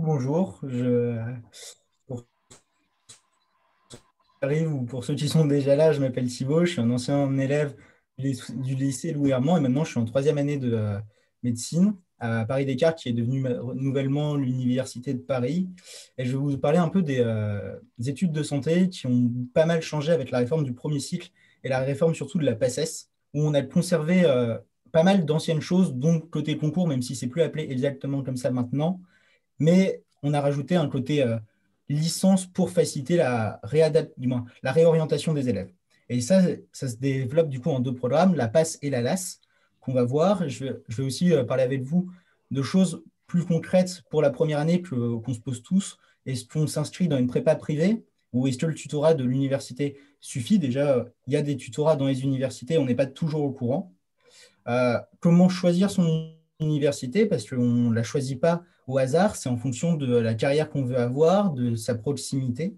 Bonjour. Pour ou pour ceux qui sont déjà là, je m'appelle Thibaut, je suis un ancien élève du lycée Louis Armand et maintenant je suis en troisième année de médecine à Paris-Descartes, qui est devenue nouvellement l'Université de Paris. Et je vais vous parler un peu des études de santé qui ont pas mal changé avec la réforme du premier cycle et la réforme surtout de la PACES, où on a conservé pas mal d'anciennes choses, dont côté concours, même si c'est plus appelé exactement comme ça maintenant, mais on a rajouté un côté licence pour faciliter du moins, la réorientation des élèves. Et ça se développe du coup en deux programmes, la PASS et la LAS, qu'on va voir. Je vais aussi parler avec vous de choses plus concrètes pour la première année qu'on se pose tous. Est-ce qu'on s'inscrit dans une prépa privée ou est-ce que le tutorat de l'université suffit? Déjà, il y a des tutorats dans les universités, on n'est pas toujours au courant. Comment choisir son université? Parce qu'on ne la choisit pas au hasard, c'est en fonction de la carrière qu'on veut avoir, de sa proximité.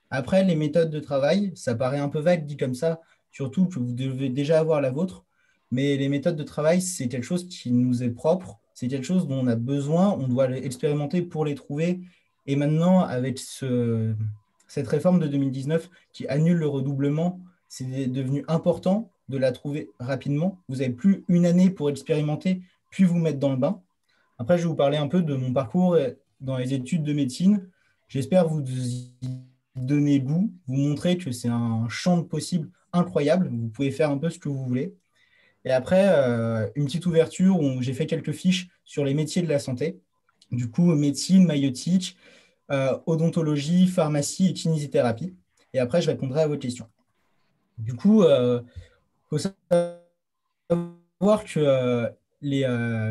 Après, les méthodes de travail, ça paraît un peu vague dit comme ça, surtout que vous devez déjà avoir la vôtre, mais les méthodes de travail, c'est quelque chose qui nous est propre, c'est quelque chose dont on a besoin, on doit expérimenter pour les trouver. Et maintenant, avec cette réforme de 2019 qui annule le redoublement, c'est devenu important de la trouver rapidement. Vous n'avez plus une année pour expérimenter, puis vous mettre dans le bain. Après, je vais vous parler un peu de mon parcours dans les études de médecine. J'espère vous y donner goût, vous montrer que c'est un champ de possibles incroyable. Vous pouvez faire un peu ce que vous voulez. Et après, une petite ouverture où j'ai fait quelques fiches sur les métiers de la santé. Du coup, médecine, maïeutique, odontologie, pharmacie et kinésithérapie. Et après, je répondrai à vos questions. Du coup, il faut savoir que les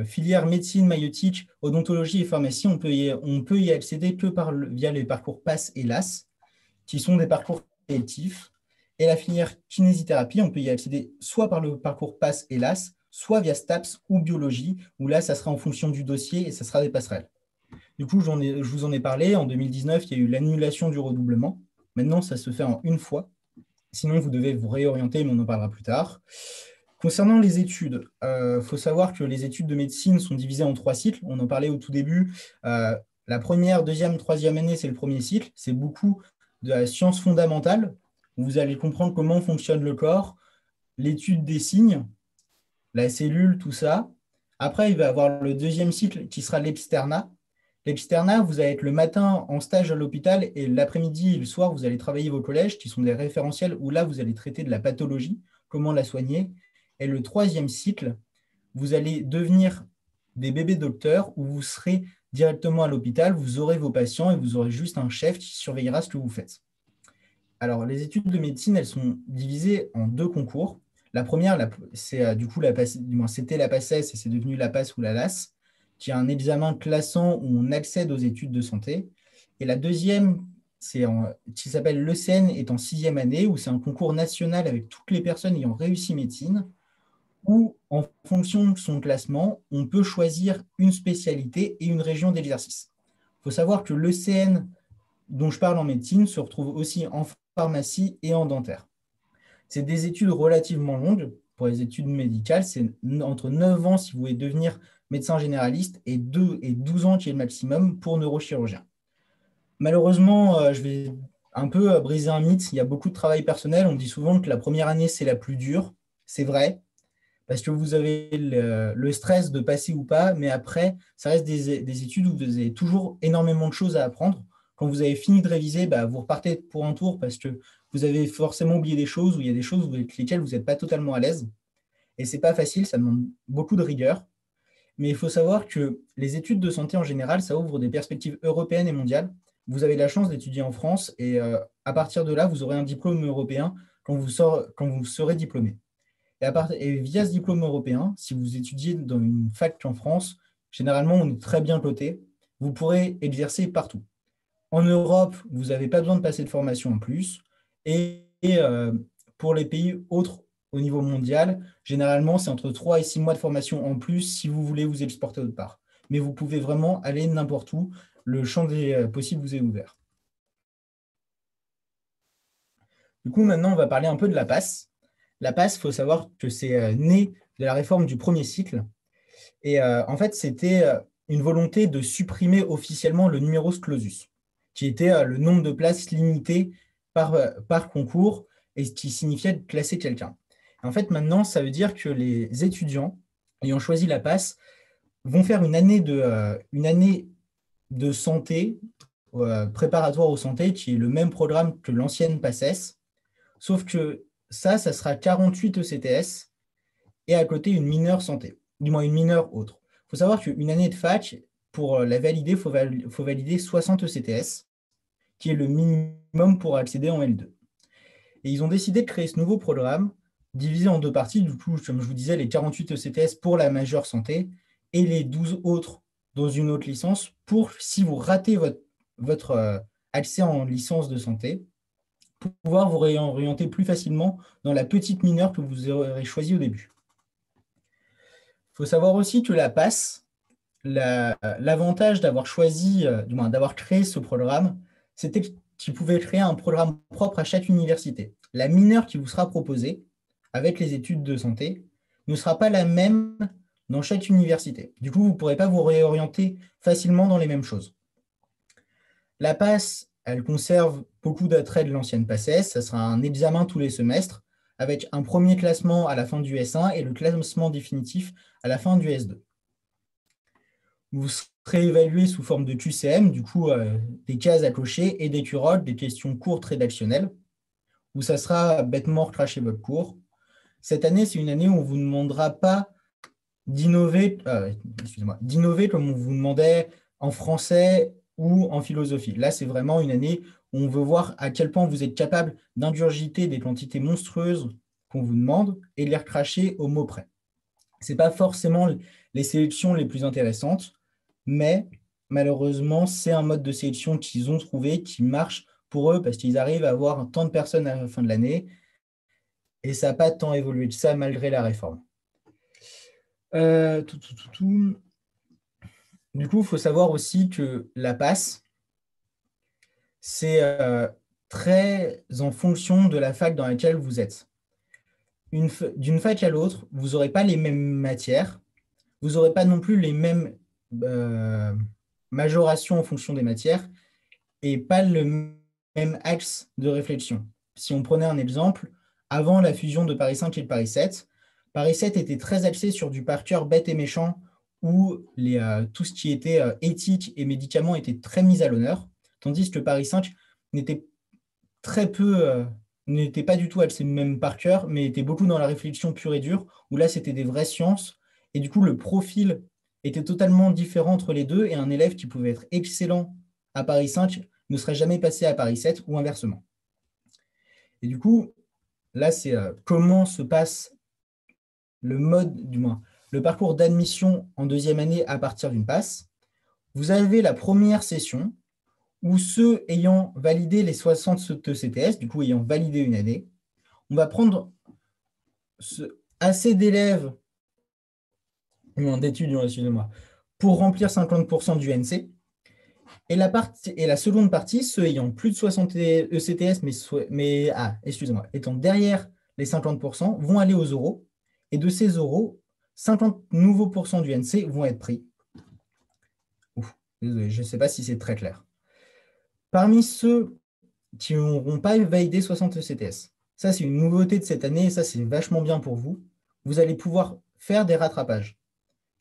filières médecine, maïeutique, odontologie et pharmacie, on peut y accéder que via les parcours PASS et LAS, qui sont des parcours électifs. Et la filière kinésithérapie, on peut y accéder soit par le parcours PASS et LAS, soit via STAPS ou biologie, où là, ça sera en fonction du dossier et ça sera des passerelles. Du coup, je vous en ai parlé. En 2019, il y a eu l'annulation du redoublement. Maintenant, ça se fait en une fois. Sinon, vous devez vous réorienter, mais on en parlera plus tard. Concernant les études, il faut savoir que les études de médecine sont divisées en trois cycles. On en parlait au tout début. La première, deuxième, troisième année, c'est le premier cycle. C'est beaucoup de la science fondamentale, où vous allez comprendre comment fonctionne le corps, l'étude des signes, la cellule, tout ça. Après, il va y avoir le deuxième cycle qui sera l'externat. L'externat, vous allez être le matin en stage à l'hôpital et l'après-midi et le soir, vous allez travailler vos collèges, qui sont des référentiels où là, vous allez traiter de la pathologie, comment la soigner. Et le troisième cycle, vous allez devenir des bébés docteurs où vous serez directement à l'hôpital, vous aurez vos patients et vous aurez juste un chef qui surveillera ce que vous faites. Alors, les études de médecine, elles sont divisées en deux concours. La première, c'est du coup, du moins, c'était la PACES et c'est devenu la PASS ou la LAS, qui est un examen classant où on accède aux études de santé. Et la deuxième, qui s'appelle l'ECN, est en sixième année, où c'est un concours national avec toutes les personnes ayant réussi médecine, où, en fonction de son classement, on peut choisir une spécialité et une région d'exercice. Il faut savoir que l'ECN dont je parle en médecine se retrouve aussi en pharmacie et en dentaire. C'est des études relativement longues pour les études médicales. C'est entre 9 ans si vous voulez devenir médecin généraliste et 2 et 12 ans qui est le maximum pour neurochirurgien. Malheureusement, je vais un peu briser un mythe. Il y a beaucoup de travail personnel. On dit souvent que la première année, c'est la plus dure. C'est vrai, parce que vous avez le stress de passer ou pas, mais après, ça reste des études où vous avez toujours énormément de choses à apprendre. Quand vous avez fini de réviser, bah, vous repartez pour un tour parce que vous avez forcément oublié des choses ou il y a des choses avec lesquelles vous n'êtes pas totalement à l'aise. Et ce n'est pas facile, ça demande beaucoup de rigueur. Mais il faut savoir que les études de santé en général, ça ouvre des perspectives européennes et mondiales. Vous avez la chance d'étudier en France et à partir de là, vous aurez un diplôme européen quand vous serez diplômé. Et via ce diplôme européen, si vous étudiez dans une fac en France, généralement, on est très bien coté. Vous pourrez exercer partout. En Europe, vous n'avez pas besoin de passer de formation en plus. Et pour les pays autres au niveau mondial, généralement, c'est entre 3 et 6 mois de formation en plus si vous voulez vous exporter autre part. Mais vous pouvez vraiment aller n'importe où. Le champ des possibles vous est ouvert. Du coup, maintenant, on va parler un peu de la passe. La passe, il faut savoir que c'est né de la réforme du premier cycle. Et en fait, c'était une volonté de supprimer officiellement le numerus clausus, qui était le nombre de places limitées par concours et ce qui signifiait de classer quelqu'un. En fait, maintenant, ça veut dire que les étudiants ayant choisi la passe vont faire une année de santé préparatoire aux santé, qui est le même programme que l'ancienne PACES, sauf que ça sera 48 ECTS et à côté une mineure santé, du moins une mineure autre. Il faut savoir qu'une année de fac, pour la valider, il faut valider 60 ECTS, qui est le minimum pour accéder en L2. Et ils ont décidé de créer ce nouveau programme, divisé en deux parties, du coup, comme je vous disais, les 48 ECTS pour la majeure santé et les 12 autres dans une autre licence pour, si vous ratez votre accès en licence de santé, pour pouvoir vous réorienter plus facilement dans la petite mineure que vous aurez choisie au début. Il faut savoir aussi que la PASS, l'avantage d'avoir choisi, du moins d'avoir créé ce programme, c'était qu'il pouvait créer un programme propre à chaque université. La mineure qui vous sera proposée avec les études de santé ne sera pas la même dans chaque université. Du coup, vous ne pourrez pas vous réorienter facilement dans les mêmes choses. La PASS, elle conserve beaucoup d'attraits de l'ancienne PACES. Ça sera un examen tous les semestres avec un premier classement à la fin du S1 et le classement définitif à la fin du S2. Vous serez évalué sous forme de QCM, du coup, des cases à cocher et des curottes, des questions courtes rédactionnelles, où ça sera bêtement recracher votre cours. Cette année, c'est une année où on ne vous demandera pas d'innover comme on vous demandait en français ou en philosophie. Là, c'est vraiment une année où on veut voir à quel point vous êtes capable d'ingurgiter des quantités monstrueuses qu'on vous demande et de les recracher au mot près. Ce n'est pas forcément les sélections les plus intéressantes, mais malheureusement, c'est un mode de sélection qu'ils ont trouvé qui marche pour eux parce qu'ils arrivent à avoir tant de personnes à la fin de l'année et ça n'a pas tant évolué que ça malgré la réforme. Du coup, il faut savoir aussi que la passe, c'est très en fonction de la fac dans laquelle vous êtes. D'une fac à l'autre, vous n'aurez pas les mêmes matières, vous n'aurez pas non plus les mêmes majorations en fonction des matières et pas le même axe de réflexion. Si on prenait un exemple, avant la fusion de Paris 5 et de Paris 7 était très axé sur du par cœur bête et méchant où tout ce qui était éthique et médicaments était très mis à l'honneur, tandis que Paris 5 n'était n'était pas du tout axé même par cœur, mais était beaucoup dans la réflexion pure et dure, où là, c'était des vraies sciences. Et du coup, le profil était totalement différent entre les deux, et un élève qui pouvait être excellent à Paris 5 ne serait jamais passé à Paris 7 ou inversement. Et du coup, là, c'est comment se passe le parcours d'admission en deuxième année à partir d'une passe. Vous avez la première session où ceux ayant validé les 60 CTS, du coup ayant validé une année, on va prendre assez d'élèves, d'étudiants, excusez-moi, pour remplir 50% du NC. Et la seconde partie, ceux ayant plus de 60 ECTS, étant derrière les 50%, vont aller aux oraux. Et de ces oraux, 50 nouveaux pourcents du NC vont être pris. Désolé, je ne sais pas si c'est très clair. Parmi ceux qui n'auront pas validé 60 ECTS, ça c'est une nouveauté de cette année et ça c'est vachement bien pour vous. Vous allez pouvoir faire des rattrapages.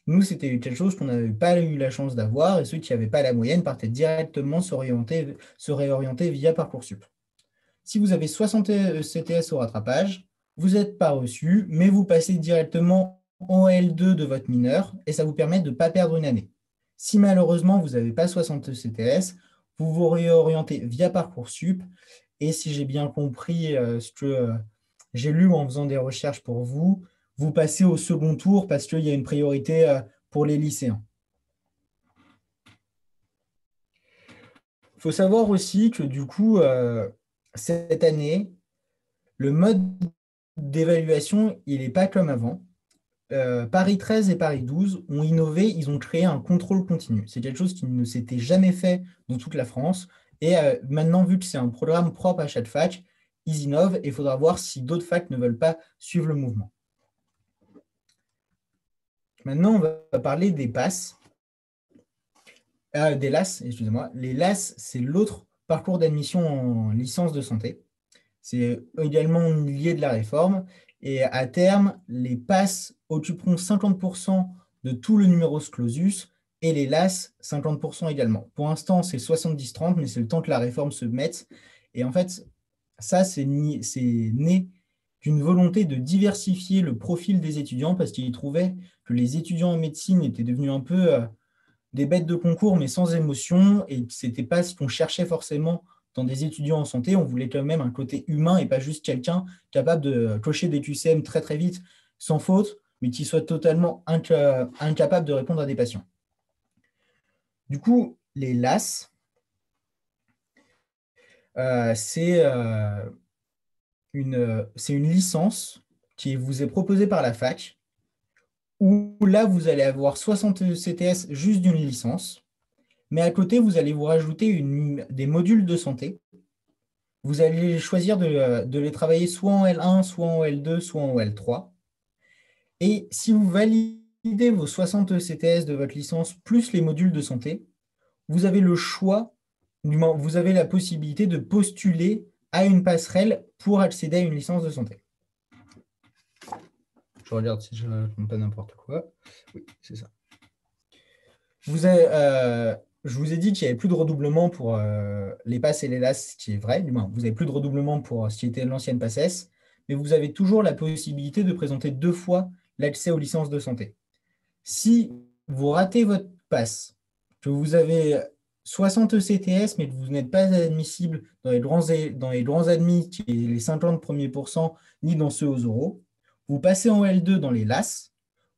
Nous, c'était quelque chose qu'on n'avait pas eu la chance d'avoir et ceux qui n'avaient pas la moyenne partaient directement se réorienter via Parcoursup. Si vous avez 60 ECTS au rattrapage, vous n'êtes pas reçu, mais vous passez directement en L2 de votre mineur et ça vous permet de ne pas perdre une année. Si malheureusement vous n'avez pas 60 ECTS, vous vous réorientez via Parcoursup et si j'ai bien compris ce que j'ai lu en faisant des recherches pour vous, vous passez au second tour parce qu'il y a une priorité pour les lycéens. Il faut savoir aussi que du coup, cette année, le mode d'évaluation, il n'est pas comme avant. Paris 13 et Paris 12 ont innové, ils ont créé un contrôle continu. C'est quelque chose qui ne s'était jamais fait dans toute la France. Et maintenant, vu que c'est un programme propre à chaque fac, ils innovent et il faudra voir si d'autres facs ne veulent pas suivre le mouvement. Maintenant, on va parler des passes. des LAS, excusez-moi. Les LAS, c'est l'autre parcours d'admission en licence de santé. C'est également lié de la réforme. Et à terme, les PASS occuperont 50% de tout le numerus clausus et les LAS 50% également. Pour l'instant, c'est 70-30, mais c'est le temps que la réforme se mette. Et en fait, ça, c'est né d'une volonté de diversifier le profil des étudiants parce qu'ils trouvaient que les étudiants en médecine étaient devenus un peu des bêtes de concours, mais sans émotion, et ce n'était pas ce qu'on cherchait forcément dans des étudiants en santé. On voulait quand même un côté humain et pas juste quelqu'un capable de cocher des QCM très très vite, sans faute, mais qui soit totalement incapable de répondre à des patients. Du coup, les LAS, c'est une licence qui vous est proposée par la fac, où là, vous allez avoir 60 CTS juste d'une licence, mais à côté, vous allez vous rajouter des modules de santé. Vous allez choisir de les travailler soit en L1, soit en L2, soit en L3. Et si vous validez vos 60 CTS de votre licence plus les modules de santé, vous avez le choix, vous avez la possibilité de postuler à une passerelle pour accéder à une licence de santé. Je regarde si je ne raconte pas n'importe quoi. Oui, c'est ça. Je vous ai dit qu'il n'y avait plus de redoublement pour les passes et les LAS, ce qui est vrai. Vous n'avez plus de redoublement pour ce qui était l'ancienne PASSES, mais vous avez toujours la possibilité de présenter 2 fois l'accès aux licences de santé. Si vous ratez votre passe, que vous avez 60 CTS, mais que vous n'êtes pas admissible dans les grands admis, qui est les 50 premiers pourcents, ni dans ceux aux oraux, vous passez en L2 dans les LAS,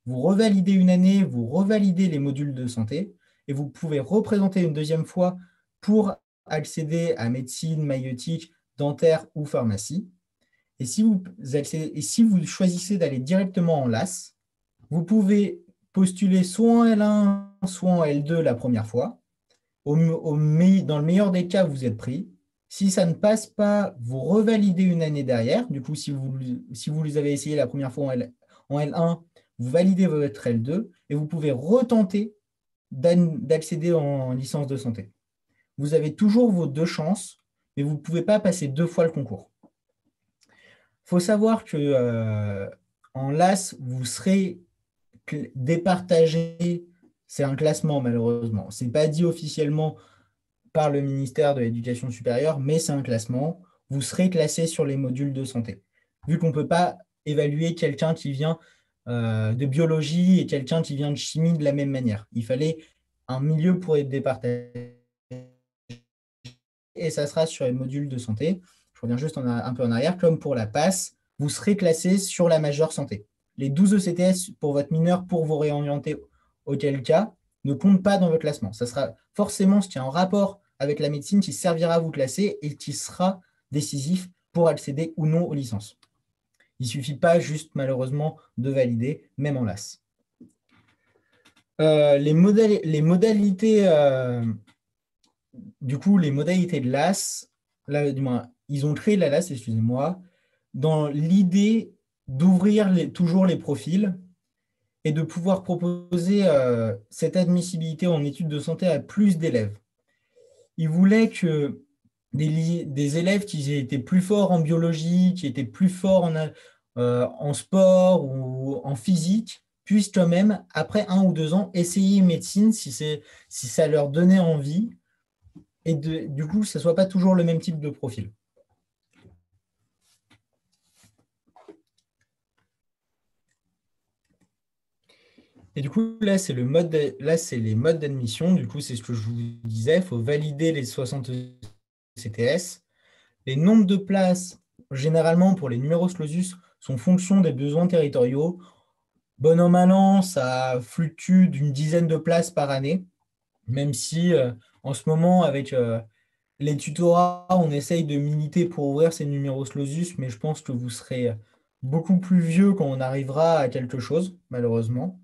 vous revalidez une année, vous revalidez les modules de santé, et vous pouvez représenter une deuxième fois pour accéder à médecine, maïeutique, dentaire ou pharmacie. Et si vous choisissez d'aller directement en LAS, vous pouvez postuler soit en L1, soit en L2 la première fois. Dans le meilleur des cas, vous êtes pris. Si ça ne passe pas, vous revalidez une année derrière. Du coup, si vous les avez essayé la première fois en L1, vous validez votre L2 et vous pouvez retenter d'accéder en licence de santé. Vous avez toujours vos 2 chances, mais vous ne pouvez pas passer 2 fois le concours. Il faut savoir que en LAS, vous serez départagé. C'est un classement, malheureusement. Ce n'est pas dit officiellement par le ministère de l'Éducation supérieure, mais c'est un classement. Vous serez classé sur les modules de santé. Vu qu'on ne peut pas évaluer quelqu'un qui vient de biologie et quelqu'un qui vient de chimie de la même manière. Il fallait un milieu pour être départagé. Et ça sera sur les modules de santé. Je reviens juste un peu en arrière. Comme pour la passe, vous serez classé sur la majeure santé. Les 12 ECTS pour votre mineur pour vous réorienter auquel cas ne comptent pas dans votre classement. Ça sera forcément ce qui est en rapport avec la médecine qui servira à vous classer et qui sera décisif pour accéder ou non aux licences. Il ne suffit pas juste, malheureusement, de valider, même en LAS. Les modalités de LAS, là, du moins, ils ont créé la LAS, excusez-moi, dans l'idée d'ouvrir toujours les profils et de pouvoir proposer cette admissibilité en études de santé à plus d'élèves. Ils voulaient que des élèves qui étaient plus forts en biologie, qui étaient plus forts en sport ou en physique, puissent quand même, après 1 ou 2 ans, essayer médecine si ça leur donnait envie et du coup, ce ne soit pas toujours le même type de profil. Et du coup, là, c'est les modes d'admission. Du coup, c'est ce que je vous disais, il faut valider les 60 CTS. Les nombres de places, généralement, pour les numerus clausus, sont fonction des besoins territoriaux. Bon an, mal an, ça fluctue d'une dizaine de places par année, même si en ce moment, avec les tutorats, on essaye de militer pour ouvrir ces numerus clausus, mais je pense que vous serez beaucoup plus vieux quand on arrivera à quelque chose, malheureusement.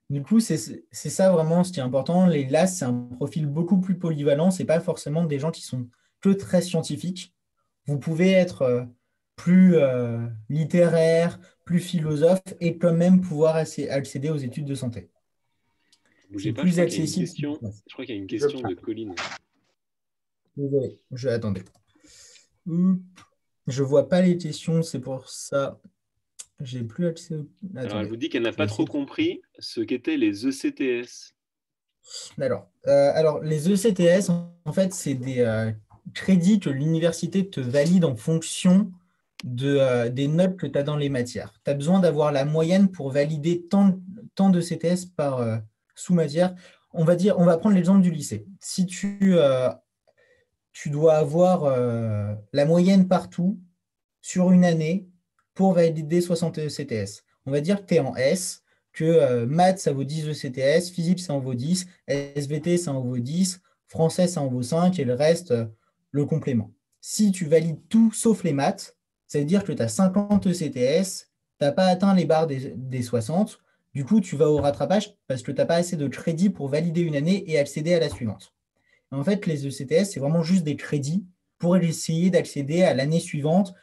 Du coup, c'est ça vraiment ce qui est important. Les LAS, c'est un profil beaucoup plus polyvalent. Ce n'est pas forcément des gens qui sont que très scientifiques. Vous pouvez être plus littéraire, plus philosophe et quand même pouvoir accéder aux études de santé. Bougez c'est pas, je plus crois qu'il y a une accessible. question. Je crois qu'il y a une Je question de Colline. Désolé, attendez. Hum, Je vois pas les questions, c'est pour ça. J'ai plus accès. Alors, elle Attendez, vous dit qu'elle n'a je vais pas essayer trop de. compris ce qu'étaient les ECTS. Alors, les ECTS, en fait, c'est des crédits que l'université te valide en fonction des notes que tu as dans les matières. Tu as besoin d'avoir la moyenne pour valider tant de CTS par sous-matière. On va prendre l'exemple du lycée. Si tu dois avoir la moyenne partout sur une année pour valider 60 ECTS. On va dire que tu es en S, que maths, ça vaut 10 ECTS, physique, ça en vaut 10, SVT, ça en vaut 10, français, ça en vaut 5, et le reste, le complément. Si tu valides tout sauf les maths, ça veut dire que tu as 50 ECTS, tu n'as pas atteint les barres des 60, du coup, tu vas au rattrapage parce que tu n'as pas assez de crédits pour valider une année et accéder à la suivante. En fait, les ECTS, c'est vraiment juste des crédits pour essayer d'accéder à l'année suivante.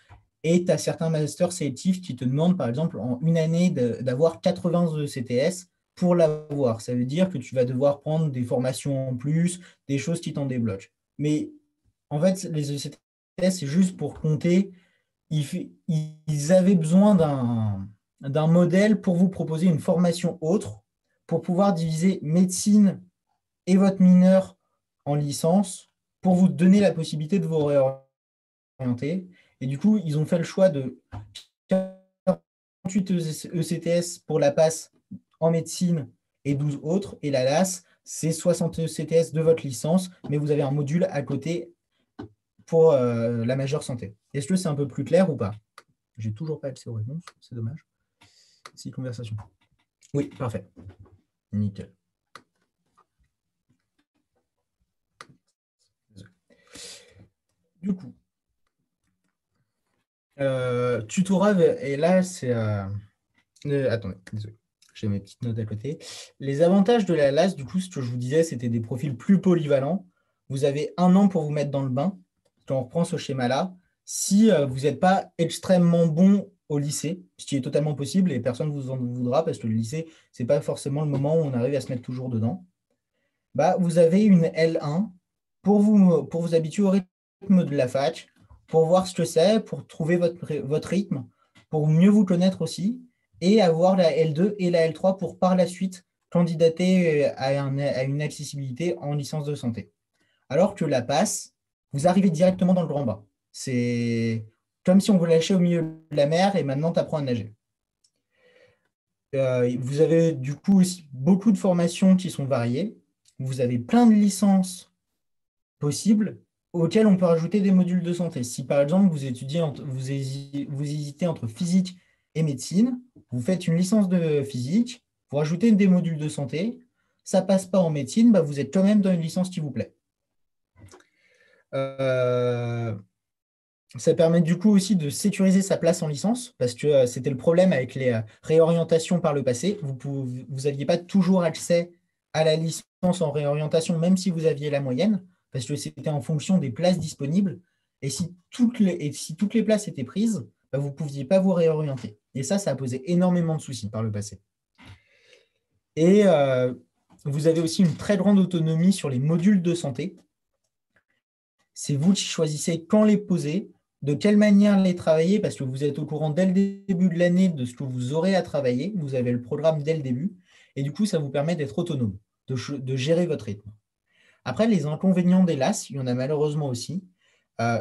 Et tu as certains masters sélectifs qui te demandent, par exemple, en une année, d'avoir 80 ECTS pour l'avoir. Ça veut dire que tu vas devoir prendre des formations en plus, des choses qui t'en débloquent. Mais en fait, les ECTS, c'est juste pour compter. Ils avaient besoin d'un modèle pour vous proposer une formation autre, pour pouvoir diviser médecine et votre mineur en licence pour vous donner la possibilité de vous réorienter. Et du coup, ils ont fait le choix de 48 ECTS pour la passe en médecine et 12 autres. Et la LAS, c'est 60 ECTS de votre licence, mais vous avez un module à côté pour la majeure santé. Est-ce que c'est un peu plus clair ou pas? J'ai toujours pas accès aux réponses, c'est dommage. Si, conversation. Oui, parfait. Nickel. Du coup, tutorat, et là, c'est. Attendez, désolé. J'ai mes petites notes à côté. Les avantages de la LAS, du coup, ce que je vous disais, c'était des profils plus polyvalents. Vous avez un an pour vous mettre dans le bain. Quand on reprend ce schéma-là, si vous n'êtes pas extrêmement bon au lycée, ce qui est totalement possible et personne ne vous en voudra parce que le lycée, ce n'est pas forcément le moment où on arrive à se mettre toujours dedans, bah, vous avez une L1 pour vous habituer au rythme de la fac, pour voir ce que c'est, pour trouver votre rythme, pour mieux vous connaître aussi, et avoir la L2 et la L3 pour par la suite candidater à une accessibilité en licence de santé. Alors que la passe, vous arrivez directement dans le grand bain. C'est comme si on vous lâchait au milieu de la mer et maintenant tu apprends à nager. Vous avez du coup aussi beaucoup de formations qui sont variées. Vous avez plein de licences possibles auxquelles on peut rajouter des modules de santé. Si par exemple vous étudiez, vous hésitez entre physique et médecine, vous faites une licence de physique, vous rajoutez des modules de santé, ça passe pas en médecine, bah, vous êtes quand même dans une licence qui vous plaît. Euh, Ça permet du coup aussi de sécuriser sa place en licence, parce que c'était le problème avec les réorientations par le passé. Vous n'aviez pas toujours accès à la licence en réorientation, même si vous aviez la moyenne, parce que c'était en fonction des places disponibles. Et si toutes les places étaient prises, bah, vous ne pouviez pas vous réorienter. Et ça a posé énormément de soucis par le passé. Et vous avez aussi une très grande autonomie sur les modules de santé. C'est vous qui choisissez quand les poser, de quelle manière les travailler, parce que vous êtes au courant dès le début de l'année de ce que vous aurez à travailler. Vous avez le programme dès le début. Et du coup, ça vous permet d'être autonome, de gérer votre rythme. Après, les inconvénients des LAS, il y en a malheureusement aussi.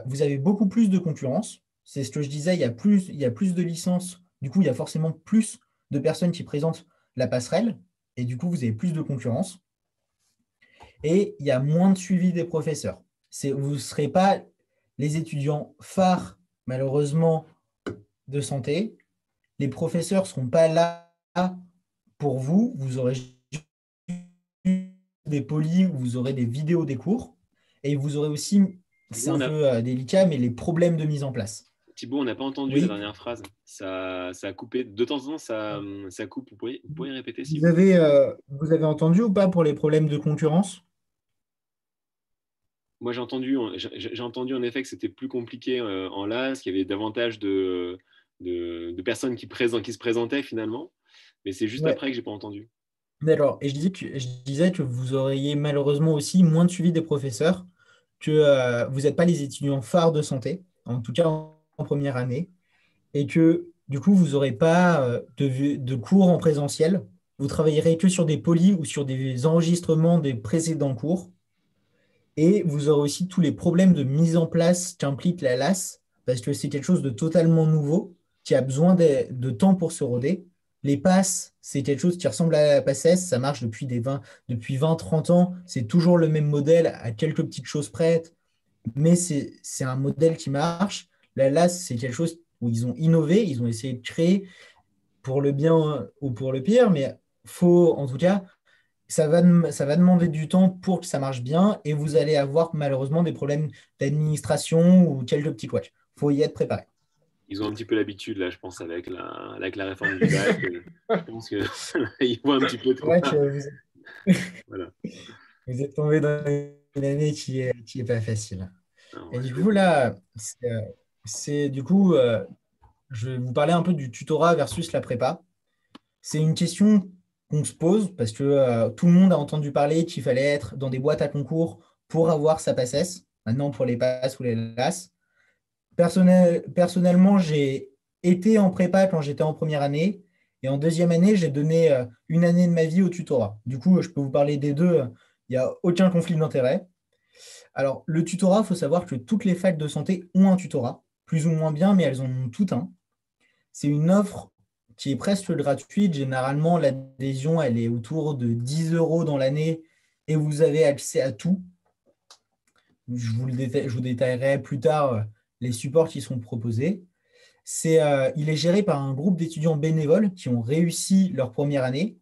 Vous avez beaucoup plus de concurrence. C'est ce que je disais, il y a plus de licences. Du coup, il y a forcément plus de personnes qui présentent la passerelle. Et du coup, vous avez plus de concurrence. Et il y a moins de suivi des professeurs. Vous ne serez pas les étudiants phares, malheureusement, de santé. Les professeurs ne seront pas là pour vous. Vous aurez des polis où vous aurez des vidéos des cours. Et vous aurez aussi, c'est Thibaut, un peu délicat, mais les problèmes de mise en place. Thibaut, on n'a pas entendu la Oui. dernière phrase. Ça a coupé. De temps en temps, ça coupe. Vous pourriez répéter, s'il vous plaît? Vous avez entendu ou pas pour les problèmes de concurrence? Moi, j'ai entendu en effet que c'était plus compliqué en LAS, qu'il y avait davantage de personnes qui se présentaient finalement. Mais c'est juste Ouais. après que j'ai pas entendu. D'accord. Et je disais que vous auriez malheureusement aussi moins de suivi des professeurs, que vous n'êtes pas les étudiants phares de santé, en tout cas en première année, et que du coup, vous n'aurez pas de cours en présentiel. Vous travaillerez que sur des polis ou sur des enregistrements des précédents cours. Et vous aurez aussi tous les problèmes de mise en place qu'implique la LAS, parce que c'est quelque chose de totalement nouveau, qui a besoin de temps pour se roder. Les passes, c'est quelque chose qui ressemble à la PACES, ça marche depuis 20-30 ans, c'est toujours le même modèle, à quelques petites choses près, mais c'est un modèle qui marche. La LAS, c'est quelque chose où ils ont innové, ils ont essayé de créer pour le bien ou pour le pire, mais faut, en tout cas, ça va demander du temps pour que ça marche bien et vous allez avoir malheureusement des problèmes d'administration ou quelques petits couacs. Il faut y être préparé. Ils ont un petit peu l'habitude, là, je pense, avec la réforme du bac. Je pense qu'ils voient un petit peu de C'est quoi. vrai que Voilà. vous êtes tombé dans une année qui est pas facile. Alors, Et ouais, du mais coup, bon. là, du coup, je vais vous parler un peu du tutorat versus la prépa. C'est une question qu'on se pose parce que tout le monde a entendu parler qu'il fallait être dans des boîtes à concours pour avoir sa PACES. Maintenant, pour les passes ou les LAS. Personnellement, j'ai été en prépa quand j'étais en première année. Et en deuxième année, j'ai donné une année de ma vie au tutorat. Du coup, je peux vous parler des deux. Il n'y a aucun conflit d'intérêt. Alors, le tutorat, il faut savoir que toutes les facs de santé ont un tutorat, plus ou moins bien, mais elles en ont tout un. C'est une offre qui est presque gratuite. Généralement, l'adhésion, elle est autour de 10 euros dans l'année et vous avez accès à tout. Je vous détaillerai plus tard les supports qui sont proposés. Il est géré par un groupe d'étudiants bénévoles qui ont réussi leur première année.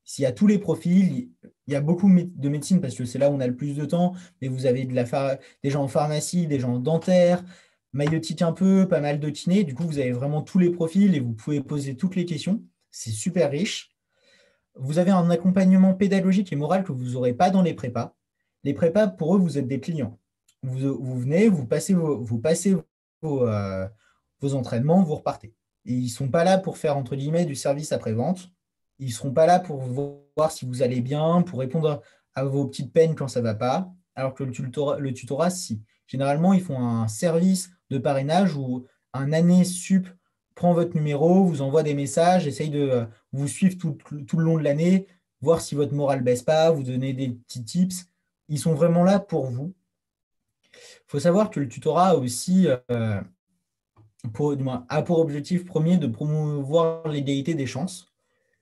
S'il y a tous les profils, il y a beaucoup de médecine parce que c'est là où on a le plus de temps, mais vous avez des gens en pharmacie, des gens en dentaire, maïeutique un peu, pas mal de kiné. Du coup, vous avez vraiment tous les profils et vous pouvez poser toutes les questions. C'est super riche. Vous avez un accompagnement pédagogique et moral que vous n'aurez pas dans les prépas. Les prépas, pour eux, vous êtes des clients. Vous venez, vous passez vos entraînements, vous repartez. Et ils ne sont pas là pour faire, entre guillemets, du service après-vente. Ils ne seront pas là pour voir si vous allez bien, pour répondre à vos petites peines quand ça ne va pas. Alors que le tutorat, si. Généralement, ils font un service de parrainage où un année sup prend votre numéro, vous envoie des messages, essaye de vous suivre tout le long de l'année, voir si votre morale baisse pas, vous donner des petits tips. Ils sont vraiment là pour vous. Il faut savoir que le tutorat a aussi du moins, a pour objectif premier de promouvoir l'égalité des chances.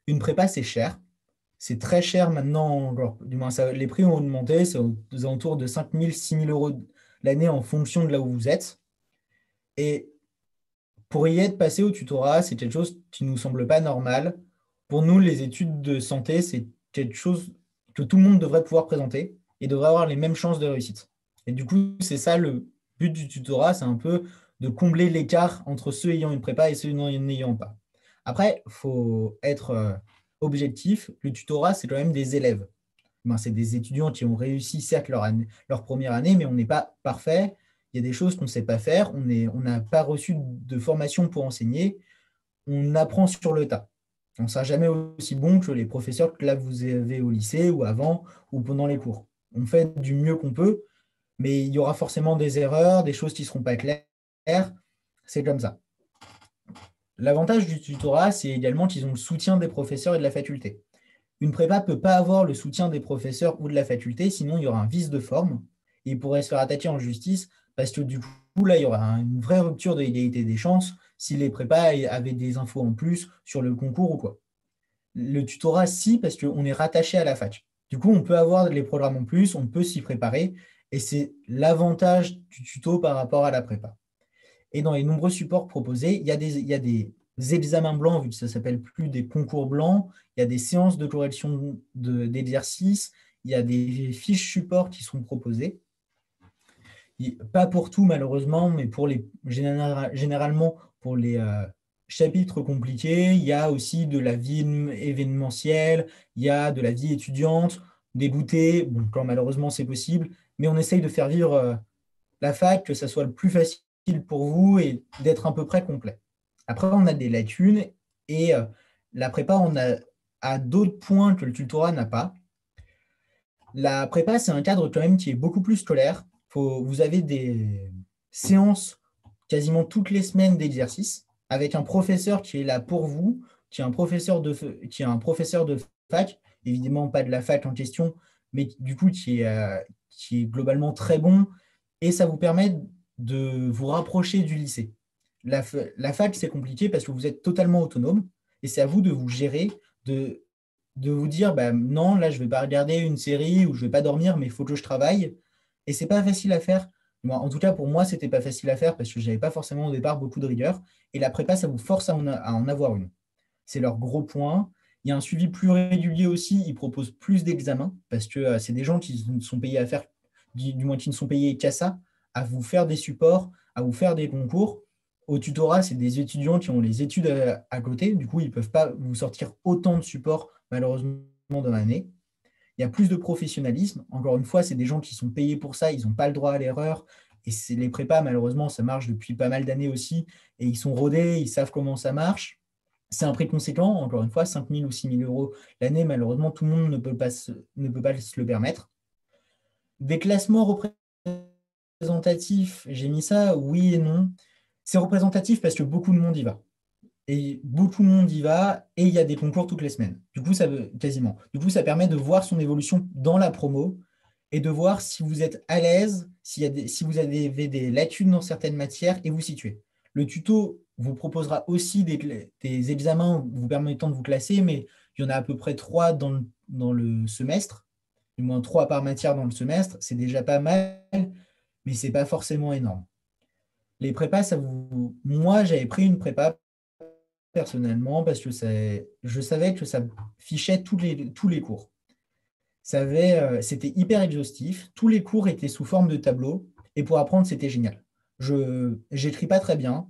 Une prépa, c'est cher. C'est très cher maintenant. Du moins, les prix ont augmenté. C'est aux alentours de 5 000, 6 000 euros l'année en fonction de là où vous êtes. Et pour y être passé au tutorat, c'est quelque chose qui ne nous semble pas normal. Pour nous, les études de santé, c'est quelque chose que tout le monde devrait pouvoir présenter et devrait avoir les mêmes chances de réussite. Et du coup, c'est ça le but du tutorat, c'est un peu de combler l'écart entre ceux ayant une prépa et ceux n'en ayant pas. Après, il faut être objectif. Le tutorat, c'est quand même des élèves. Ben, c'est des étudiants qui ont réussi, certes, leur première année, mais on n'est pas parfait. Il y a des choses qu'on ne sait pas faire. On n'a pas reçu de formation pour enseigner. On apprend sur le tas. On ne sera jamais aussi bon que les professeurs que là vous avez au lycée ou avant ou pendant les cours. On fait du mieux qu'on peut, mais il y aura forcément des erreurs, des choses qui ne seront pas claires. C'est comme ça. L'avantage du tutorat, c'est également qu'ils ont le soutien des professeurs et de la faculté. Une prépa ne peut pas avoir le soutien des professeurs ou de la faculté, sinon il y aura un vice de forme et il pourrait se faire attaquer en justice parce que du coup, là, il y aura une vraie rupture de l'égalité des chances si les prépas avaient des infos en plus sur le concours ou quoi. Le tutorat, si, parce qu'on est rattaché à la fac. Du coup, on peut avoir les programmes en plus, on peut s'y préparer et c'est l'avantage du tuto par rapport à la prépa. Et dans les nombreux supports proposés, il y a des examens blancs, vu que ça ne s'appelle plus des concours blancs, il y a des séances de correction d'exercices, il y a des fiches supports qui sont proposées. Pas pour tout, malheureusement, mais généralement pour les chapitres compliqués, il y a aussi de la vie événementielle, il y a de la vie étudiante, des goûters, bon, quand malheureusement c'est possible, mais on essaye de faire vivre la fac, que ça soit le plus facile pour vous et d'être à peu près complet. Après, on a des lacunes et la prépa, on a a d'autres points que le tutorat n'a pas. La prépa, c'est un cadre quand même qui est beaucoup plus scolaire. Vous avez des séances quasiment toutes les semaines d'exercice avec un professeur qui est là pour vous, qui est un professeur de fac, évidemment pas de la fac en question, mais du coup qui est globalement très bon et ça vous permet de vous rapprocher du lycée. La fac, c'est compliqué parce que vous êtes totalement autonome et c'est à vous de vous gérer, de vous dire bah, non, là, je ne vais pas regarder une série ou je ne vais pas dormir, mais il faut que je travaille. Et ce n'est pas facile à faire. Moi, en tout cas, pour moi, ce n'était pas facile à faire parce que je n'avais pas forcément au départ beaucoup de rigueur. Et la prépa, ça vous force à en avoir une. C'est leur gros point. Il y a un suivi plus régulier aussi. Ils proposent plus d'examens parce que c'est des gens qui sont payés à faire, du moins qui ne sont payés qu'à ça, à vous faire des supports, à vous faire des concours. Au tutorat, c'est des étudiants qui ont les études à côté. Du coup, ils ne peuvent pas vous sortir autant de supports, malheureusement, dans l'année. Il y a plus de professionnalisme. Encore une fois, c'est des gens qui sont payés pour ça. Ils n'ont pas le droit à l'erreur. Et c'est les prépas, malheureusement, ça marche depuis pas mal d'années aussi. Et ils sont rodés, ils savent comment ça marche. C'est un prix conséquent, encore une fois, 5 000 ou 6 000 euros l'année. Malheureusement, tout le monde ne peut pas se le permettre. Des classements représentatifs, j'ai mis ça, oui et non. C'est représentatif parce que beaucoup de monde y va. Et beaucoup de monde y va et il y a des concours toutes les semaines. Du coup, quasiment. Du coup, ça permet de voir son évolution dans la promo et de voir si vous êtes à l'aise, si vous avez des lacunes dans certaines matières et vous situer. Le tuto vous proposera aussi des examens vous permettant de vous classer, mais il y en a à peu près 3 dans le semestre, du moins 3 par matière dans le semestre. C'est déjà pas mal, mais ce n'est pas forcément énorme. Les prépas, moi, j'avais pris une prépa personnellement parce que je savais que ça fichait tous les cours. C'était hyper exhaustif. Tous les cours étaient sous forme de tableau et pour apprendre, c'était génial. Je n'écris pas très bien.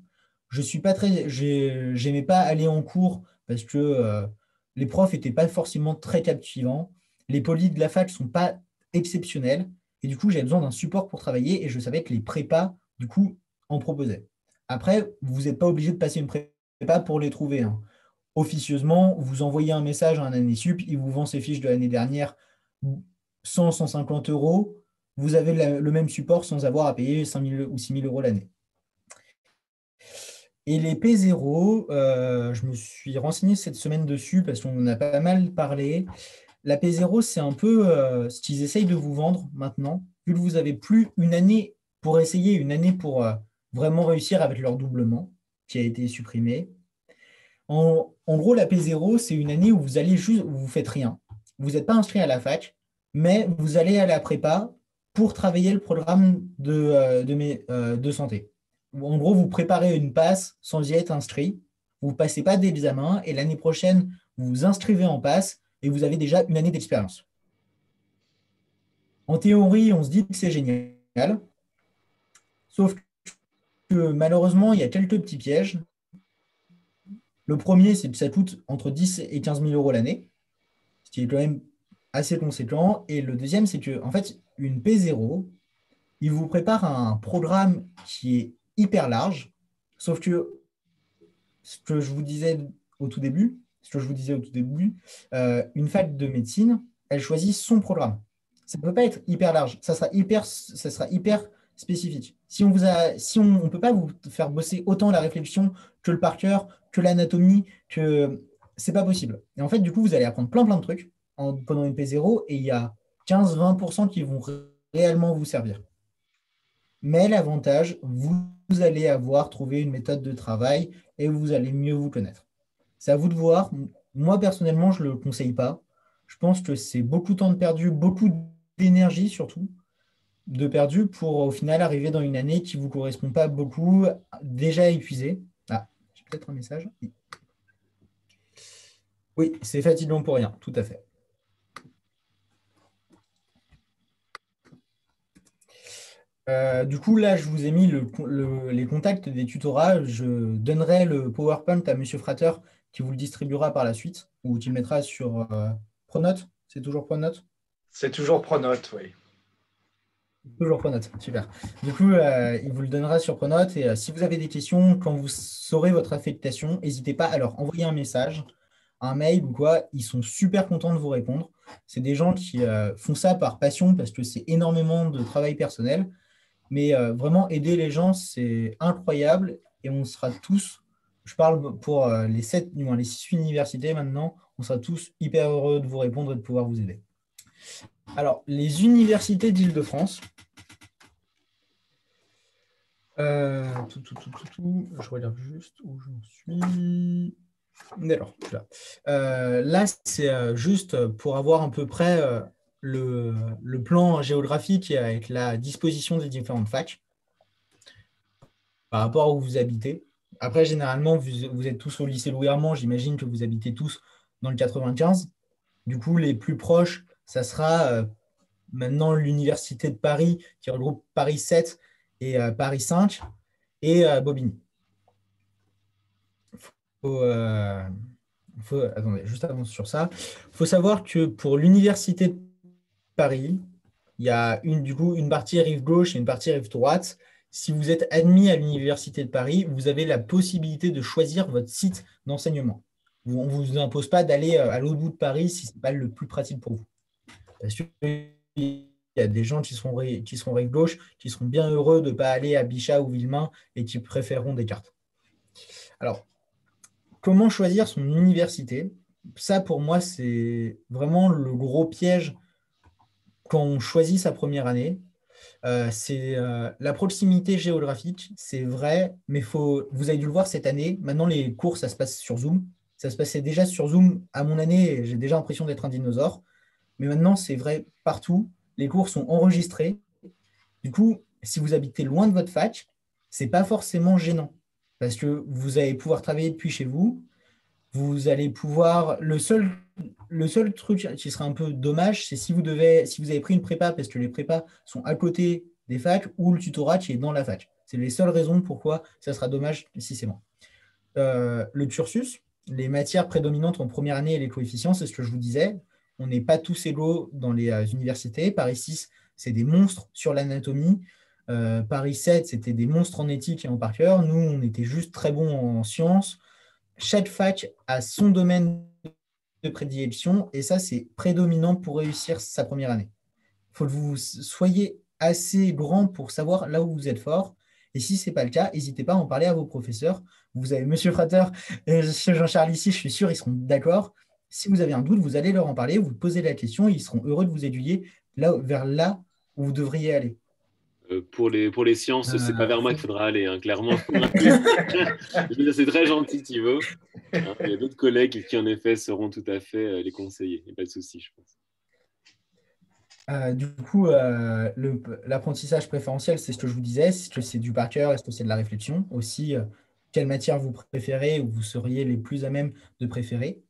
J'aimais pas aller en cours parce que les profs n'étaient pas forcément très captivants. Les polis de la fac ne sont pas exceptionnels. Et du coup, j'avais besoin d'un support pour travailler et je savais que les prépas, du coup, en proposaient. Après, vous n'êtes pas obligé de passer une prépa pour les trouver, hein. Officieusement, vous envoyez un message à un année sup, il vous vend ses fiches de l'année dernière 100, 150 euros. Vous avez le même support sans avoir à payer 5 000 ou 6 000 euros l'année. Et les P0, je me suis renseigné cette semaine dessus parce qu'on en a pas mal parlé. La P0, c'est un peu ce qu'ils essayent de vous vendre maintenant, vu que vous n'avez plus une année pour essayer, une année pour vraiment réussir avec leur doublement qui a été supprimé. En gros, la P0, c'est une année où vous allez juste, où vous faites rien. Vous n'êtes pas inscrit à la fac, mais vous allez à la prépa pour travailler le programme de santé. En gros, vous préparez une passe sans y être inscrit, vous ne passez pas d'examen et l'année prochaine, vous vous inscrivez en passe et vous avez déjà une année d'expérience. En théorie, on se dit que c'est génial, sauf que malheureusement, il y a quelques petits pièges. Le premier, c'est que ça coûte entre 10 et 15 000 euros l'année, ce qui est quand même assez conséquent. Et le deuxième, c'est que en fait, une P0, il vous prépare un programme qui est hyper large, sauf que ce que je vous disais au tout début, une fac de médecine, elle choisit son programme. Ça ne peut pas être hyper large, ça sera hyper spécifique. Si on ne peut pas vous faire bosser autant la réflexion que le par cœur, que l'anatomie, que c'est pas possible. Et en fait, du coup, vous allez apprendre plein de trucs pendant une P0 et il y a 15-20% qui vont réellement vous servir. Mais l'avantage, vous allez avoir trouvé une méthode de travail et vous allez mieux vous connaître. C'est à vous de voir. Moi, personnellement, je ne le conseille pas. Je pense que c'est beaucoup de temps de perdu, beaucoup d'énergie surtout, de perdu pour au final arriver dans une année qui ne vous correspond pas beaucoup, déjà épuisé. Ah, j'ai peut-être un message. Oui, c'est fatigant pour rien, tout à fait. Du coup, là, je vous ai mis les contacts des tutorats. Je donnerai le PowerPoint à Monsieur Frater qui vous le distribuera par la suite ou qui le mettra sur Pronote. C'est toujours Pronote? C'est toujours Pronote, oui. Toujours Pronote, super. Du coup, il vous le donnera sur Pronote. Et si vous avez des questions, quand vous saurez votre affectation, n'hésitez pas à leur envoyer un message. un mail ou quoi, ils sont super contents de vous répondre. C'est des gens qui font ça par passion parce que c'est énormément de travail personnel. Mais vraiment, aider les gens, c'est incroyable. Et on sera tous, je parle pour les 7, du moins les 6 universités maintenant, on sera tous hyper heureux de vous répondre et de pouvoir vous aider. Alors, les universités d'Île-de-France. Je regarde juste où j'en suis. Alors, là, c'est juste pour avoir à peu près le plan géographique avec la disposition des différentes facs par rapport à où vous habitez. Après, généralement, vous êtes tous au lycée Louis Armand. J'imagine que vous habitez tous dans le 95. Du coup, les plus proches, ça sera maintenant l'Université de Paris qui regroupe Paris 7 et Paris 5 et Bobigny. Attendez, juste avant sur ça, il faut savoir que pour l'Université de Paris, il y a une partie rive gauche et une partie rive droite. Si vous êtes admis à l'Université de Paris, vous avez la possibilité de choisir votre site d'enseignement. On ne vous impose pas d'aller à l'autre bout de Paris si ce n'est pas le plus pratique pour vous. Parce qu'il y a des gens qui seront rive gauche, qui seront bien heureux de ne pas aller à Bichat ou Villemain et qui préféreront Descartes. Alors, comment choisir son université? Ça, pour moi, c'est vraiment le gros piège quand on choisit sa première année. C'est la proximité géographique, c'est vrai, mais vous avez dû le voir cette année. Maintenant, les cours, ça se passe sur Zoom. Ça se passait déjà sur Zoom à mon année et j'ai déjà l'impression d'être un dinosaure. Mais maintenant, c'est vrai partout. Les cours sont enregistrés. Du coup, si vous habitez loin de votre fac, ce n'est pas forcément gênant parce que vous allez pouvoir travailler depuis chez vous. Vous allez pouvoir. Le seul truc qui serait un peu dommage, c'est si vous avez pris une prépa parce que les prépas sont à côté des facs ou le tutorat qui est dans la fac. C'est les seules raisons pourquoi ça sera dommage si c'est moi. Le cursus, les matières prédominantes en première année et les coefficients, c'est ce que je vous disais. On n'est pas tous égaux dans les universités. Paris 6, c'est des monstres sur l'anatomie. Paris 7, c'était des monstres en éthique et en par cœur. Nous, on était juste très bons en sciences. Chaque fac a son domaine de prédilection et ça, c'est prédominant pour réussir sa première année. Il faut que vous soyez assez grand pour savoir là où vous êtes fort. Et si ce n'est pas le cas, n'hésitez pas à en parler à vos professeurs. Vous avez Monsieur Frater et Monsieur Jean-Charles ici, je suis sûr, ils seront d'accord. Si vous avez un doute, vous allez leur en parler, vous posez la question, ils seront heureux de vous aiguiller vers là où vous devriez aller. Pour les sciences, c'est pas vers moi qu'il faudra aller, hein, clairement. C'est très gentil, Thibaut. Hein, il y a d'autres collègues qui, en effet, sauront tout à fait les conseiller. Il n'y a pas de souci, je pense. Du coup, l'apprentissage préférentiel, c'est ce que je vous disais. Est-ce que c'est du par cœur? Est-ce que c'est de la réflexion? Aussi, quelle matière vous préférez ou vous seriez les plus à même de préférer?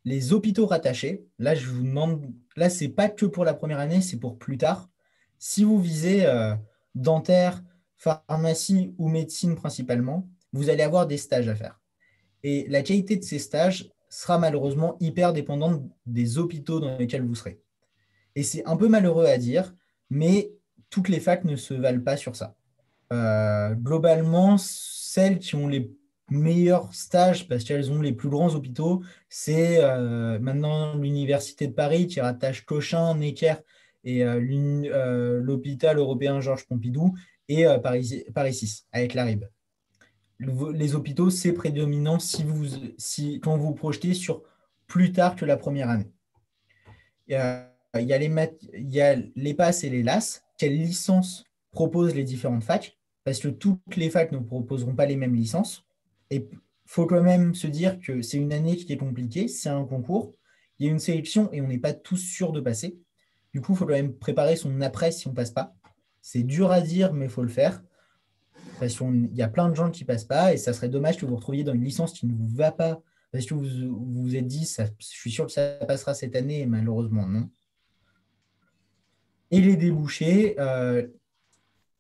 Les hôpitaux rattachés, là, je vous demande, là, ce n'est pas que pour la première année, c'est pour plus tard. Si vous visez dentaire, pharmacie ou médecine principalement, vous allez avoir des stages à faire. Et la qualité de ces stages sera malheureusement hyper dépendante des hôpitaux dans lesquels vous serez. Et c'est un peu malheureux à dire, mais toutes les facs ne se valent pas sur ça. Globalement, celles qui ont les meilleurs stages, parce qu'elles ont les plus grands hôpitaux, c'est maintenant l'Université de Paris qui rattache Cochin, Necker et l'hôpital européen Georges Pompidou et Paris 6 avec la RIB. Les hôpitaux, c'est prédominant quand vous vous projetez sur plus tard que la première année. Il y a les PASS et les LAS. Quelles licences proposent les différentes facs? Parce que toutes les facs ne proposeront pas les mêmes licences. Et il faut quand même se dire que c'est une année qui est compliquée, c'est un concours, il y a une sélection et on n'est pas tous sûrs de passer. Du coup, il faut quand même préparer son après si on ne passe pas. C'est dur à dire, mais il faut le faire. Parce qu'il y a plein de gens qui ne passent pas et ça serait dommage que vous vous retrouviez dans une licence qui ne vous va pas parce que vous vous êtes dit, je suis sûr que ça passera cette année et malheureusement non. Et les débouchés,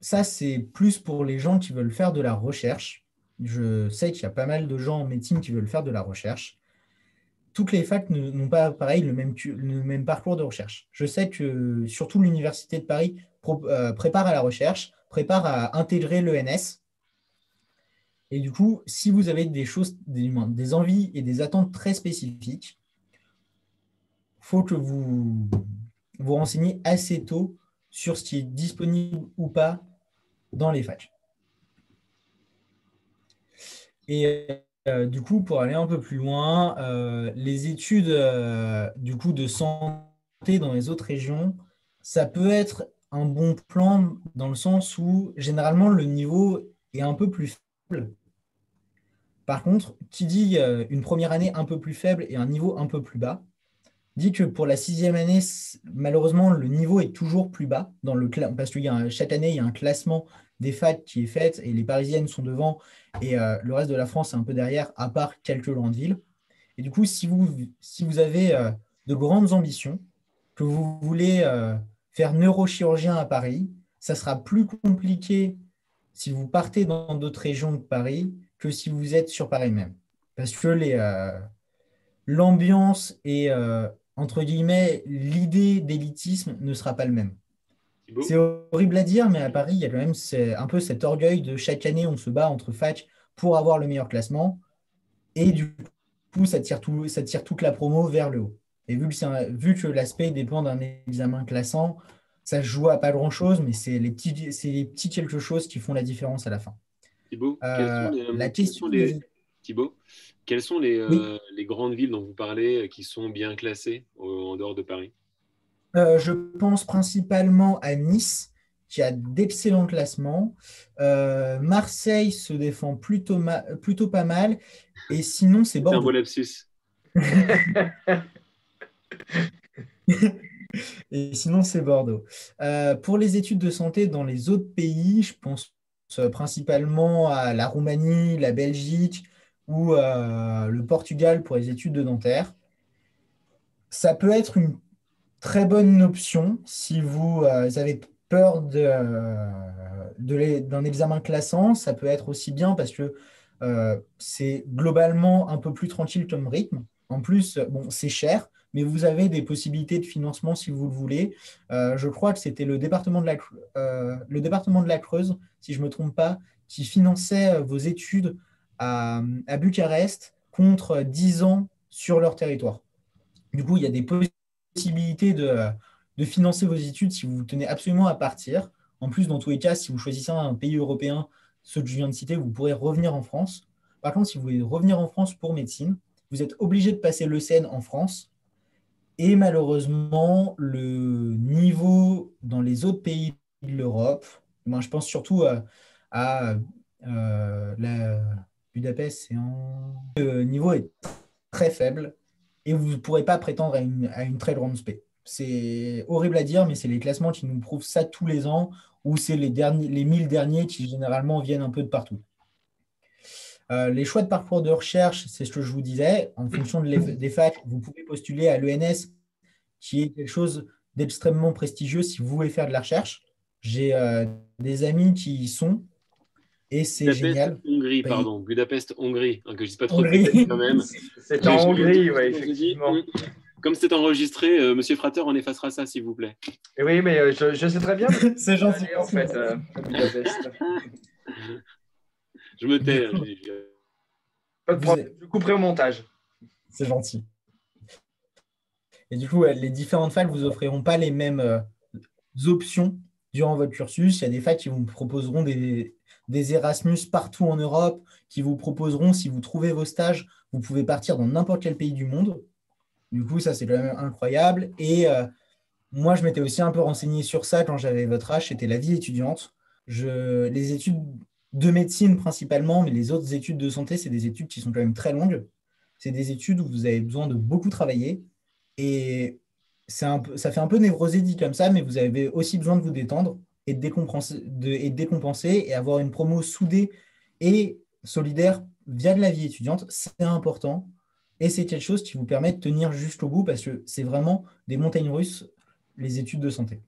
ça c'est plus pour les gens qui veulent faire de la recherche. Je sais qu'il y a pas mal de gens en médecine qui veulent faire de la recherche. Toutes les facs n'ont pas pareil le même parcours de recherche. Je sais que surtout l'Université de Paris prépare à la recherche, prépare à intégrer l'ENS. Et du coup, si vous avez des envies et des attentes très spécifiques, faut que vous vous renseignez assez tôt sur ce qui est disponible ou pas dans les facs. Et du coup, pour aller un peu plus loin, les études du coup, de santé dans les autres régions, ça peut être un bon plan dans le sens où généralement le niveau est un peu plus faible. Par contre, qui dit une première année un peu plus faible et un niveau un peu plus bas, dit que pour la sixième année, malheureusement, le niveau est toujours plus bas parce que chaque année, il y a un classement des facs qui est fait et les Parisiennes sont devant et le reste de la France est un peu derrière, à part quelques grandes villes. Et du coup, si vous avez de grandes ambitions, que vous voulez faire neurochirurgien à Paris, ça sera plus compliqué si vous partez dans d'autres régions de Paris que si vous êtes sur Paris même. Parce que l'ambiance et, entre guillemets, l'idée d'élitisme ne sera pas le même. Thibaut? C'est horrible à dire, mais à Paris, il y a quand même un peu cet orgueil de chaque année, on se bat entre facs pour avoir le meilleur classement. Et du coup, ça tire toute la promo vers le haut. Et vu que l'aspect dépend d'un examen classant, ça se joue à pas grand-chose, mais c'est les petits quelque chose qui font la différence à la fin. Thibaut, La quels sont question des... Thibaut, quelles sont Oui, les grandes villes dont vous parlez qui sont bien classées en dehors de Paris? je pense principalement à Nice, qui a d'excellents classements. Marseille se défend plutôt pas mal. Et sinon, c'est C'est un beau Bordeaux. lapsus. Et sinon, c'est Bordeaux. Pour les études de santé dans les autres pays, je pense principalement à la Roumanie, la Belgique ou le Portugal pour les études de dentaire. Ça peut être une très bonne option si vous avez peur d'un examen classant. Ça peut être aussi bien parce que c'est globalement un peu plus tranquille comme rythme. En plus, bon, c'est cher, mais vous avez des possibilités de financement si vous le voulez. Je crois que c'était le département de la Creuse, si je ne me trompe pas, qui finançait vos études à Bucarest contre 10 ans sur leur territoire. Du coup, il y a des possibilités de financer vos études si vous tenez absolument à partir. En plus, dans tous les cas, si vous choisissez un pays européen, ceux que je viens de citer, vous pourrez revenir en France. Par contre, si vous voulez revenir en France pour médecine, vous êtes obligé de passer l'ECN en France. Et malheureusement, le niveau dans les autres pays de l'Europe, moi, je pense surtout à la Budapest, le niveau est très faible et vous ne pourrez pas prétendre à une très grande spé. C'est horrible à dire, mais c'est les classements qui nous prouvent ça tous les ans, ou c'est les 1000 derniers qui généralement viennent un peu de partout. Les choix de parcours de recherche, c'est ce que je vous disais. En fonction des facs, vous pouvez postuler à l'ENS, qui est quelque chose d'extrêmement prestigieux si vous voulez faire de la recherche. J'ai des amis qui y sont, et c'est Budapest, génial. Hongrie, pardon. Budapest, Hongrie. Hein, que je ne dise pas trop de Hongrie. bêtises quand même. C'est en Hongrie, oui, Je me dis, effectivement. comme c'est enregistré, Monsieur Frater, on effacera ça, s'il vous plaît. Et oui, mais je sais très bien. C'est gentil. En fait, à Budapest. Je me tais. Pas de problème, je couperai au montage. C'est gentil. Et du coup, les différentes facs ne vous offriront pas les mêmes options durant votre cursus. Il y a des facs qui vous proposeront des Erasmus partout en Europe, qui vous proposeront, si vous trouvez vos stages, vous pouvez partir dans n'importe quel pays du monde. Du coup, ça, c'est quand même incroyable. Et moi, je m'étais aussi un peu renseigné sur ça quand j'avais votre âge, c'était la vie étudiante. Les études de médecine principalement, mais les autres études de santé, c'est des études qui sont quand même très longues. C'est des études où vous avez besoin de beaucoup travailler. Et ça fait un peu névrosé dit comme ça, mais vous avez aussi besoin de vous détendre et de décompenser et avoir une promo soudée et solidaire via de la vie étudiante. C'est important. Et c'est quelque chose qui vous permet de tenir jusqu'au bout parce que c'est vraiment des montagnes russes, les études de santé.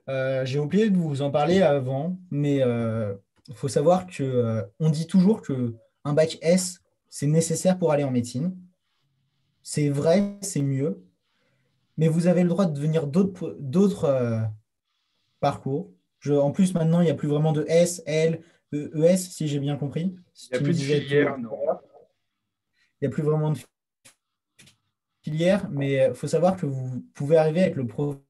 J'ai oublié de vous en parler avant, mais il faut savoir qu'on dit toujours qu'un bac S, c'est nécessaire pour aller en médecine. C'est vrai, c'est mieux, mais vous avez le droit de devenir d'autres parcours. En plus, maintenant, il n'y a plus vraiment de S, L, ES, si j'ai bien compris. Il n'y a plus de filière, non. Il n'y a plus vraiment de filière, mais il faut savoir que vous pouvez arriver avec le profil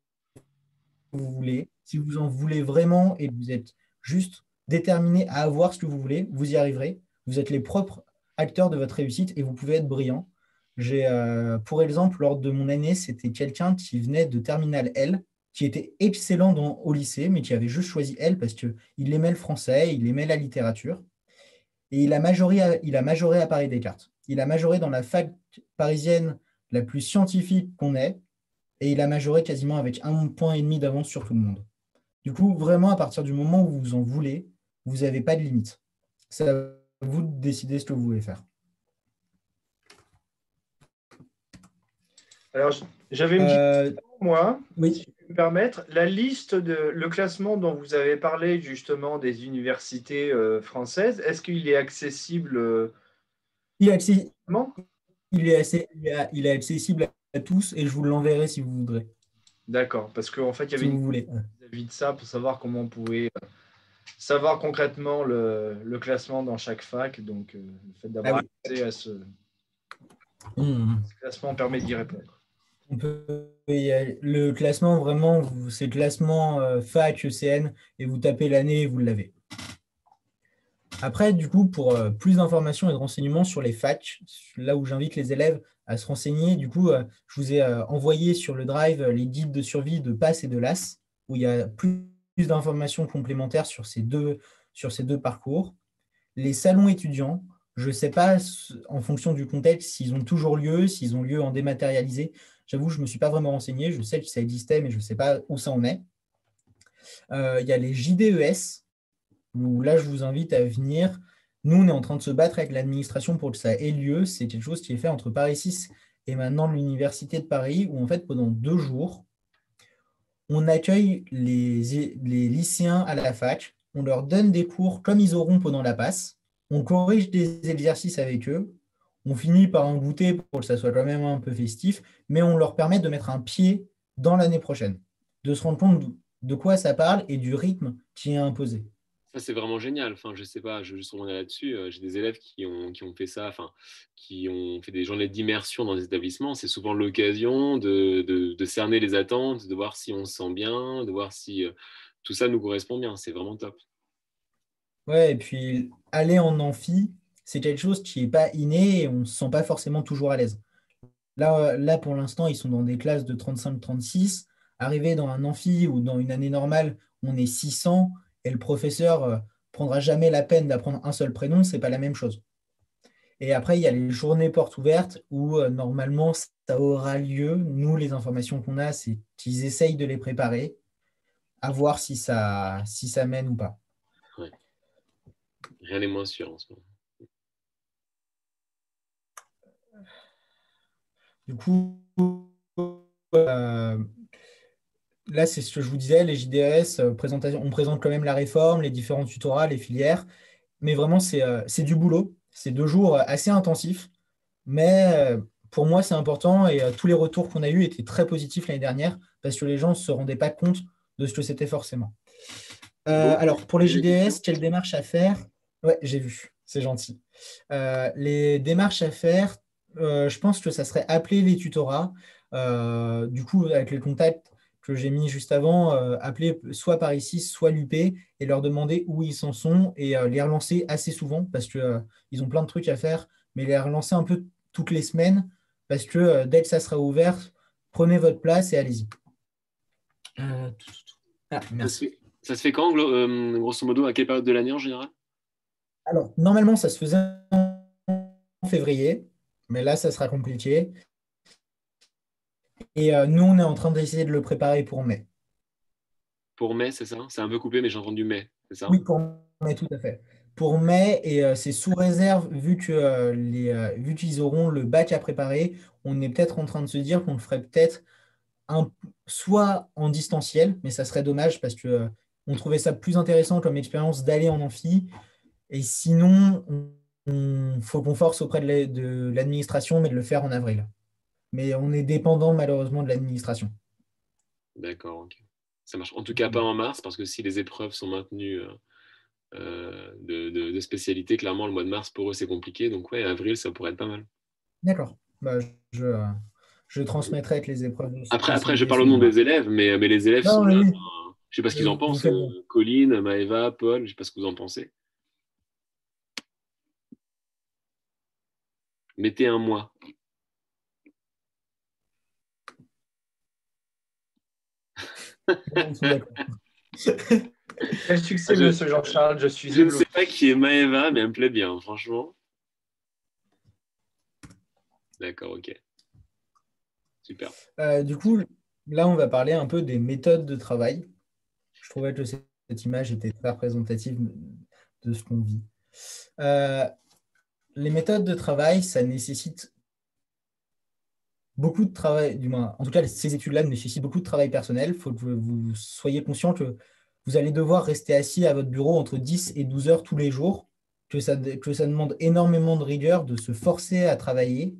que vous voulez. Si vous en voulez vraiment et que vous êtes juste déterminé à avoir ce que vous voulez, vous y arriverez. Vous êtes les propres acteurs de votre réussite et vous pouvez être brillant. Pour exemple, lors de mon année, c'était quelqu'un qui venait de Terminal L, qui était excellent au lycée, mais qui avait juste choisi L parce qu'il aimait le français, il aimait la littérature. Et il a majoré à Paris Descartes. Il a majoré dans la fac parisienne la plus scientifique qu'on ait, et il a majoré quasiment avec 1,5 point d'avance sur tout le monde. Du coup, vraiment, à partir du moment où vous en voulez, vous n'avez pas de limite. C'est à vous de décider ce que vous voulez faire. Alors, j'avais une petite question, moi, Oui. si je peux me permettre. Le classement dont vous avez parlé justement des universités françaises, est-ce qu'il est accessible Il est, accessi- facilement? il est accessible à tous et je vous l'enverrai si vous voudrez, D'accord, parce qu'en fait, il y si avait une vous voulez. vis-à-vis de ça pour savoir comment on pouvait savoir concrètement le classement dans chaque fac. Donc, le fait Ah d'avoir oui. accès à ce Mmh. classement permet d'y répondre. Le classement, vraiment, c'est le classement fac, ECN, et vous tapez l'année et vous l'avez. Après, du coup, pour plus d'informations et de renseignements sur les facs, là où j'invite les élèves à se renseigner, du coup, je vous ai envoyé sur le Drive les guides de survie de PASS et de LAS, où il y a plus d'informations complémentaires sur ces deux parcours. Les salons étudiants, je ne sais pas, en fonction du contexte, s'ils ont toujours lieu, s'ils ont lieu en dématérialisé. J'avoue, je ne me suis pas vraiment renseigné. Je sais que ça existait, mais je ne sais pas où ça en est. Il y a les JDES, où là, je vous invite à venir. Nous, on est en train de se battre avec l'administration pour que ça ait lieu. C'est quelque chose qui est fait entre Paris 6 et maintenant l'Université de Paris, où en fait, pendant 2 jours, on accueille les lycéens à la fac. On leur donne des cours comme ils auront pendant la passe. On corrige des exercices avec eux. On finit par un goûter pour que ça soit quand même un peu festif, mais on leur permet de mettre un pied dans l'année prochaine, de se rendre compte de quoi ça parle et du rythme qui est imposé. Ça, c'est vraiment génial. Enfin, je sais pas, je veux juste rebondir là-dessus. J'ai des élèves qui ont fait ça, enfin, qui ont fait des journées d'immersion dans des établissements. C'est souvent l'occasion de cerner les attentes, de voir si on se sent bien, de voir si tout ça nous correspond bien. C'est vraiment top. Ouais, et puis aller en amphi, c'est quelque chose qui n'est pas inné et on ne se sent pas forcément toujours à l'aise. Là, pour l'instant, ils sont dans des classes de 35-36. Arriver dans un amphi ou dans une année normale, on est 600 et le professeur prendra jamais la peine d'apprendre un seul prénom, c'est pas la même chose. Et après, il y a les journées portes ouvertes où normalement ça aura lieu. Nous, les informations qu'on a, c'est qu'ils essayent de les préparer, à voir si ça mène ou pas. Ouais. Rien n'est moins sûr en ce moment. Du coup, euh, là, c'est ce que je vous disais, les JDS, on présente quand même la réforme, les différents tutorats, les filières, mais vraiment, c'est du boulot. C'est 2 jours assez intensifs, mais pour moi, c'est important et tous les retours qu'on a eus étaient très positifs l'année dernière parce que les gens ne se rendaient pas compte de ce que c'était forcément. Bon, Alors, pour les j'ai des questions. JDS, quelle démarche à faire? Ouais, j'ai vu, c'est gentil. Les démarches à faire, je pense que ça serait appeler les tutorats. Du coup, avec les contacts que j'ai mis juste avant, appeler soit par ici, soit l'UP et leur demander où ils en sont et les relancer assez souvent parce que, ils ont plein de trucs à faire, mais les relancer un peu toutes les semaines parce que dès que ça sera ouvert, prenez votre place et allez-y. Ah, Ça se merci. fait, ça se fait quand, grosso modo, à quelle période de l'année en général? Alors, normalement, ça se faisait en février, mais là, ça sera compliqué. Et nous, on est en train d'essayer de le préparer pour mai. Pour mai, c'est ça? C'est un peu coupé, mais j'ai entendu mai, c'est ça? Oui, pour mai, tout à fait. Pour mai, et c'est sous réserve, vu qu'ils auront le bac à préparer, on est peut-être en train de se dire qu'on le ferait peut-être un, soit en distanciel, mais ça serait dommage parce que on trouvait ça plus intéressant comme expérience d'aller en amphi. Et sinon, il faut qu'on force auprès de l'administration, mais de le faire en avril. Mais on est dépendant malheureusement de l'administration. D'accord, ok. Ça marche. En tout cas, pas en mars, parce que si les épreuves sont maintenues de spécialité, clairement, le mois de mars, pour eux, c'est compliqué. Donc, ouais, avril, ça pourrait être pas mal. D'accord. Bah, je, Je transmettrai avec les épreuves de Après, je spécialité parle au ce nom moment-là. des élèves, mais les élèves Non, sont mais là. oui, Je sais pas ce qu'ils en vous pensent. faites bien. Colline, Maëva, Paul, je sais pas ce que vous en pensez. Mettez un mois. Ils sont d'accord. Quel succès, monsieur Jean-Charles, je suis Je ne sais ébloui. pas qui est Maëva, mais elle me plaît bien, franchement. D'accord, ok. Super. Du coup, là, on va parler un peu des méthodes de travail. Je trouvais que cette image était très représentative de ce qu'on vit. Les méthodes de travail, ça nécessite beaucoup de travail, du moins, en tout cas, ces études-là nécessitent beaucoup de travail personnel. Il faut que vous soyez conscient que vous allez devoir rester assis à votre bureau entre 10 et 12 heures tous les jours, que ça demande énormément de rigueur de se forcer à travailler.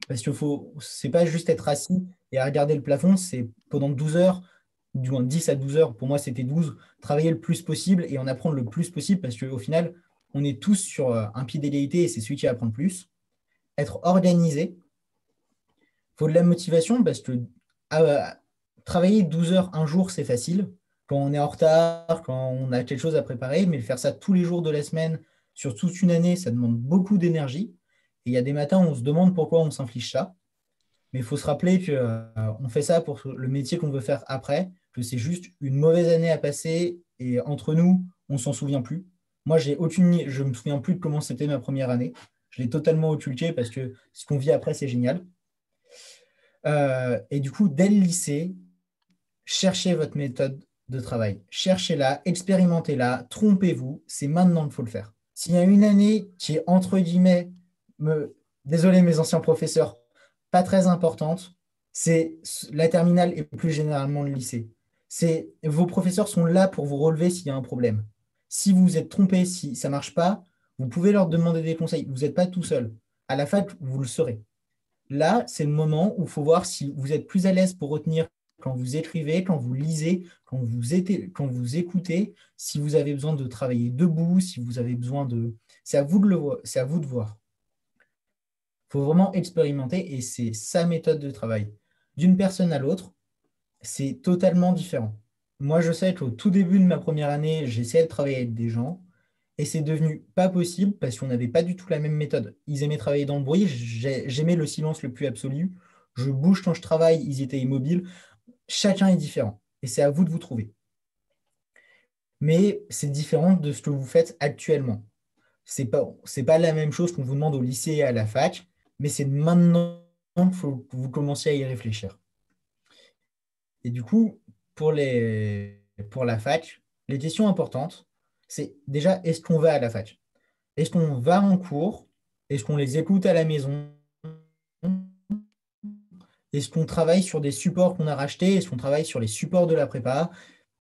Parce que c'est pas juste être assis et à regarder le plafond, c'est pendant 12 heures, du moins 10 à 12 heures, pour moi c'était 12, travailler le plus possible et en apprendre le plus possible parce qu'au final, on est tous sur un pied d'égalité et c'est celui qui apprend le plus. Être organisé, faut de la motivation parce que ah, travailler 12 heures un jour, c'est facile. Quand on est en retard, quand on a quelque chose à préparer, mais faire ça tous les jours de la semaine, sur toute une année, ça demande beaucoup d'énergie. Et il y a des matins où on se demande pourquoi on s'inflige ça. Mais il faut se rappeler qu'on fait ça pour le métier qu'on veut faire après, que c'est juste une mauvaise année à passer et entre nous, on ne s'en souvient plus. Moi, je ne me souviens plus de comment c'était ma première année. Je l'ai totalement occulté parce que ce qu'on vit après, c'est génial. Et du coup, dès le lycée, cherchez votre méthode de travail. Cherchez-la, expérimentez-la, trompez-vous. C'est maintenant qu'il faut le faire. S'il y a une année qui est, entre guillemets, désolé mes anciens professeurs, pas très importante, c'est la terminale et plus généralement le lycée. Vos professeurs sont là pour vous relever s'il y a un problème. Si vous vous êtes trompé, si ça ne marche pas, vous pouvez leur demander des conseils. Vous n'êtes pas tout seul. À la fac, vous le serez. Là, c'est le moment où il faut voir si vous êtes plus à l'aise pour retenir quand vous écrivez, quand vous lisez, quand vous écoutez, si vous avez besoin de travailler debout, si vous avez besoin de... C'est à vous c'est à vous de voir. Il faut vraiment expérimenter et c'est sa méthode de travail. D'une personne à l'autre, c'est totalement différent. Moi, je sais qu'au tout début de ma première année, j'essayais de travailler avec des gens et c'est devenu pas possible parce qu'on n'avait pas du tout la même méthode. Ils aimaient travailler dans le bruit, j'aimais le silence le plus absolu. Je bouge quand je travaille, ils étaient immobiles. Chacun est différent et c'est à vous de vous trouver. Mais c'est différent de ce que vous faites actuellement. C'est pas la même chose qu'on vous demande au lycée et à la fac, mais c'est maintenant qu'il faut que vous commenciez à y réfléchir. Et du coup, pour la fac, les questions importantes, c'est déjà, est-ce qu'on va à la fac? Est-ce qu'on va en cours? Est-ce qu'on les écoute à la maison? Est-ce qu'on travaille sur des supports qu'on a rachetés? Est-ce qu'on travaille sur les supports de la prépa?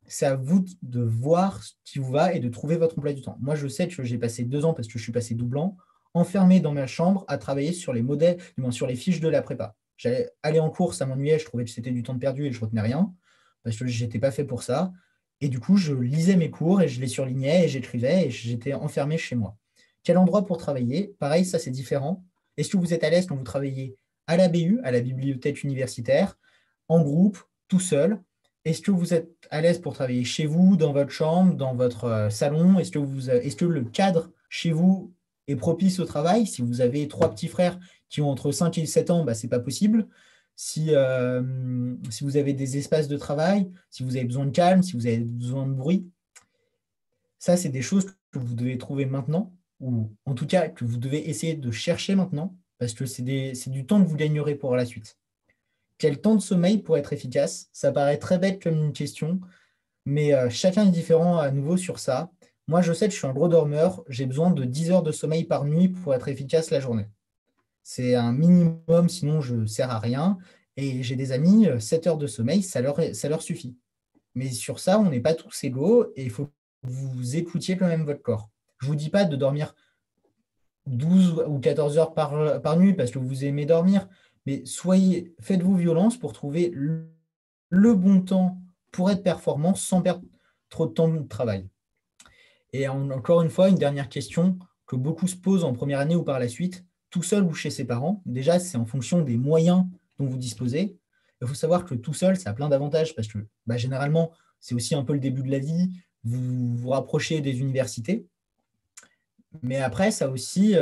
C'est à vous de voir ce qui vous va et de trouver votre emploi du temps. Moi, je sais que j'ai passé 2 ans, parce que je suis passé doublant, enfermé dans ma chambre à travailler sur les modèles, du moins sur les fiches de la prépa. J'allais aller en cours, ça m'ennuyait, je trouvais que c'était du temps de perdu et je ne retenais rien, parce que je n'étais pas fait pour ça. Et du coup, je lisais mes cours et je les surlignais et j'écrivais et j'étais enfermé chez moi. Quel endroit pour travailler? Pareil, ça c'est différent. Est-ce que vous êtes à l'aise quand vous travaillez à la BU, à la bibliothèque universitaire, en groupe, tout seul? Est-ce que vous êtes à l'aise pour travailler chez vous, dans votre chambre, dans votre salon? Est-ce que le cadre chez vous est propice au travail? Si vous avez 3 petits frères qui ont entre 5 et 7 ans, bah, ce n'est pas possible. Si vous avez des espaces de travail, si vous avez besoin de calme, si vous avez besoin de bruit, ça, c'est des choses que vous devez trouver maintenant, ou en tout cas que vous devez essayer de chercher maintenant, parce que c'est du temps que vous gagnerez pour la suite. Quel temps de sommeil pour être efficace? Ça paraît très bête comme une question, mais chacun est différent à nouveau sur ça. Moi, je sais que je suis un gros dormeur. J'ai besoin de 10 heures de sommeil par nuit pour être efficace la journée. C'est un minimum, sinon je ne sers à rien. Et j'ai des amis, 7 heures de sommeil, ça leur suffit. Mais sur ça, on n'est pas tous égaux et il faut que vous écoutiez quand même votre corps. Je ne vous dis pas de dormir 12 ou 14 heures par nuit parce que vous aimez dormir, mais faites-vous violence pour trouver le bon temps pour être performant sans perdre trop de temps de travail. Et encore une fois, une dernière question que beaucoup se posent en première année ou par la suite, tout seul ou chez ses parents. Déjà, c'est en fonction des moyens dont vous disposez. Il faut savoir que tout seul, ça a plein d'avantages parce que généralement, c'est aussi un peu le début de la vie. Vous vous rapprochez des universités. Mais après, ça a aussi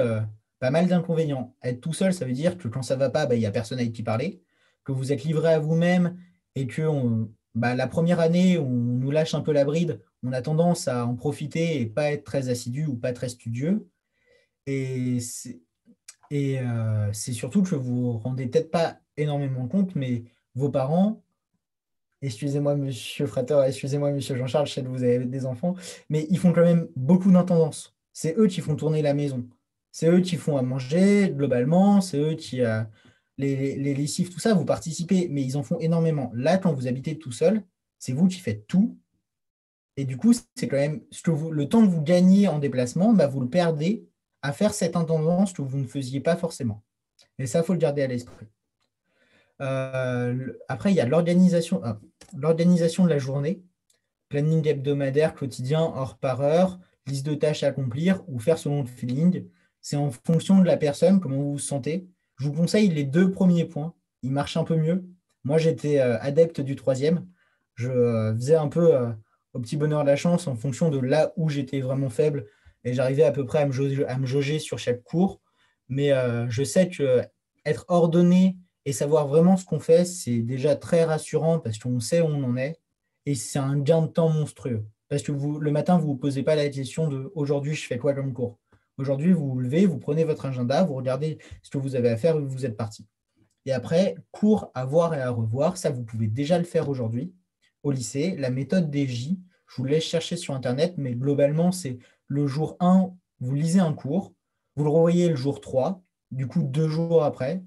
pas mal d'inconvénients. Être tout seul, ça veut dire que quand ça ne va pas, il n'y a personne avec qui parler, que vous êtes livré à vous-même et que la première année, on nous lâche un peu la bride, on a tendance à en profiter et pas être très assidu ou pas très studieux. Et c'est surtout que vous ne vous rendez peut-être pas énormément compte, mais vos parents, excusez-moi monsieur Frater, excusez-moi monsieur Jean-Charles, je sais que vous avez des enfants, mais ils font quand même beaucoup d'intendance. C'est eux qui font tourner la maison. C'est eux qui font à manger globalement, c'est eux qui, les lessives, tout ça, vous participez, mais ils en font énormément. Là, quand vous habitez tout seul, c'est vous qui faites tout. Et du coup, c'est quand même le temps que vous gagnez en déplacement, vous le perdez à faire cette intendance que vous ne faisiez pas forcément. Et ça, il faut le garder à l'esprit. Après, il y a l'organisation de la journée, planning hebdomadaire, quotidien, heure par heure, liste de tâches à accomplir ou faire selon le feeling. C'est en fonction de la personne, comment vous vous sentez. Je vous conseille les 2 premiers points. Ils marchent un peu mieux. Moi, j'étais adepte du 3e. Je faisais un peu au petit bonheur de la chance en fonction de là où j'étais vraiment faible et j'arrivais à peu près à me jauger sur chaque cours. Mais je sais que être ordonné et savoir vraiment ce qu'on fait, c'est déjà très rassurant parce qu'on sait où on en est et c'est un gain de temps monstrueux. Parce que le matin, vous ne vous posez pas la question de aujourd'hui, je fais quoi comme cours. Aujourd'hui, vous vous levez, vous prenez votre agenda, vous regardez ce que vous avez à faire et vous êtes parti. Et après, cours à voir et à revoir, ça, vous pouvez déjà le faire aujourd'hui au lycée. La méthode des J, je vous laisse chercher sur Internet, mais globalement, c'est le jour 1, vous lisez un cours, vous le revoyez le jour 3, du coup 2 jours après,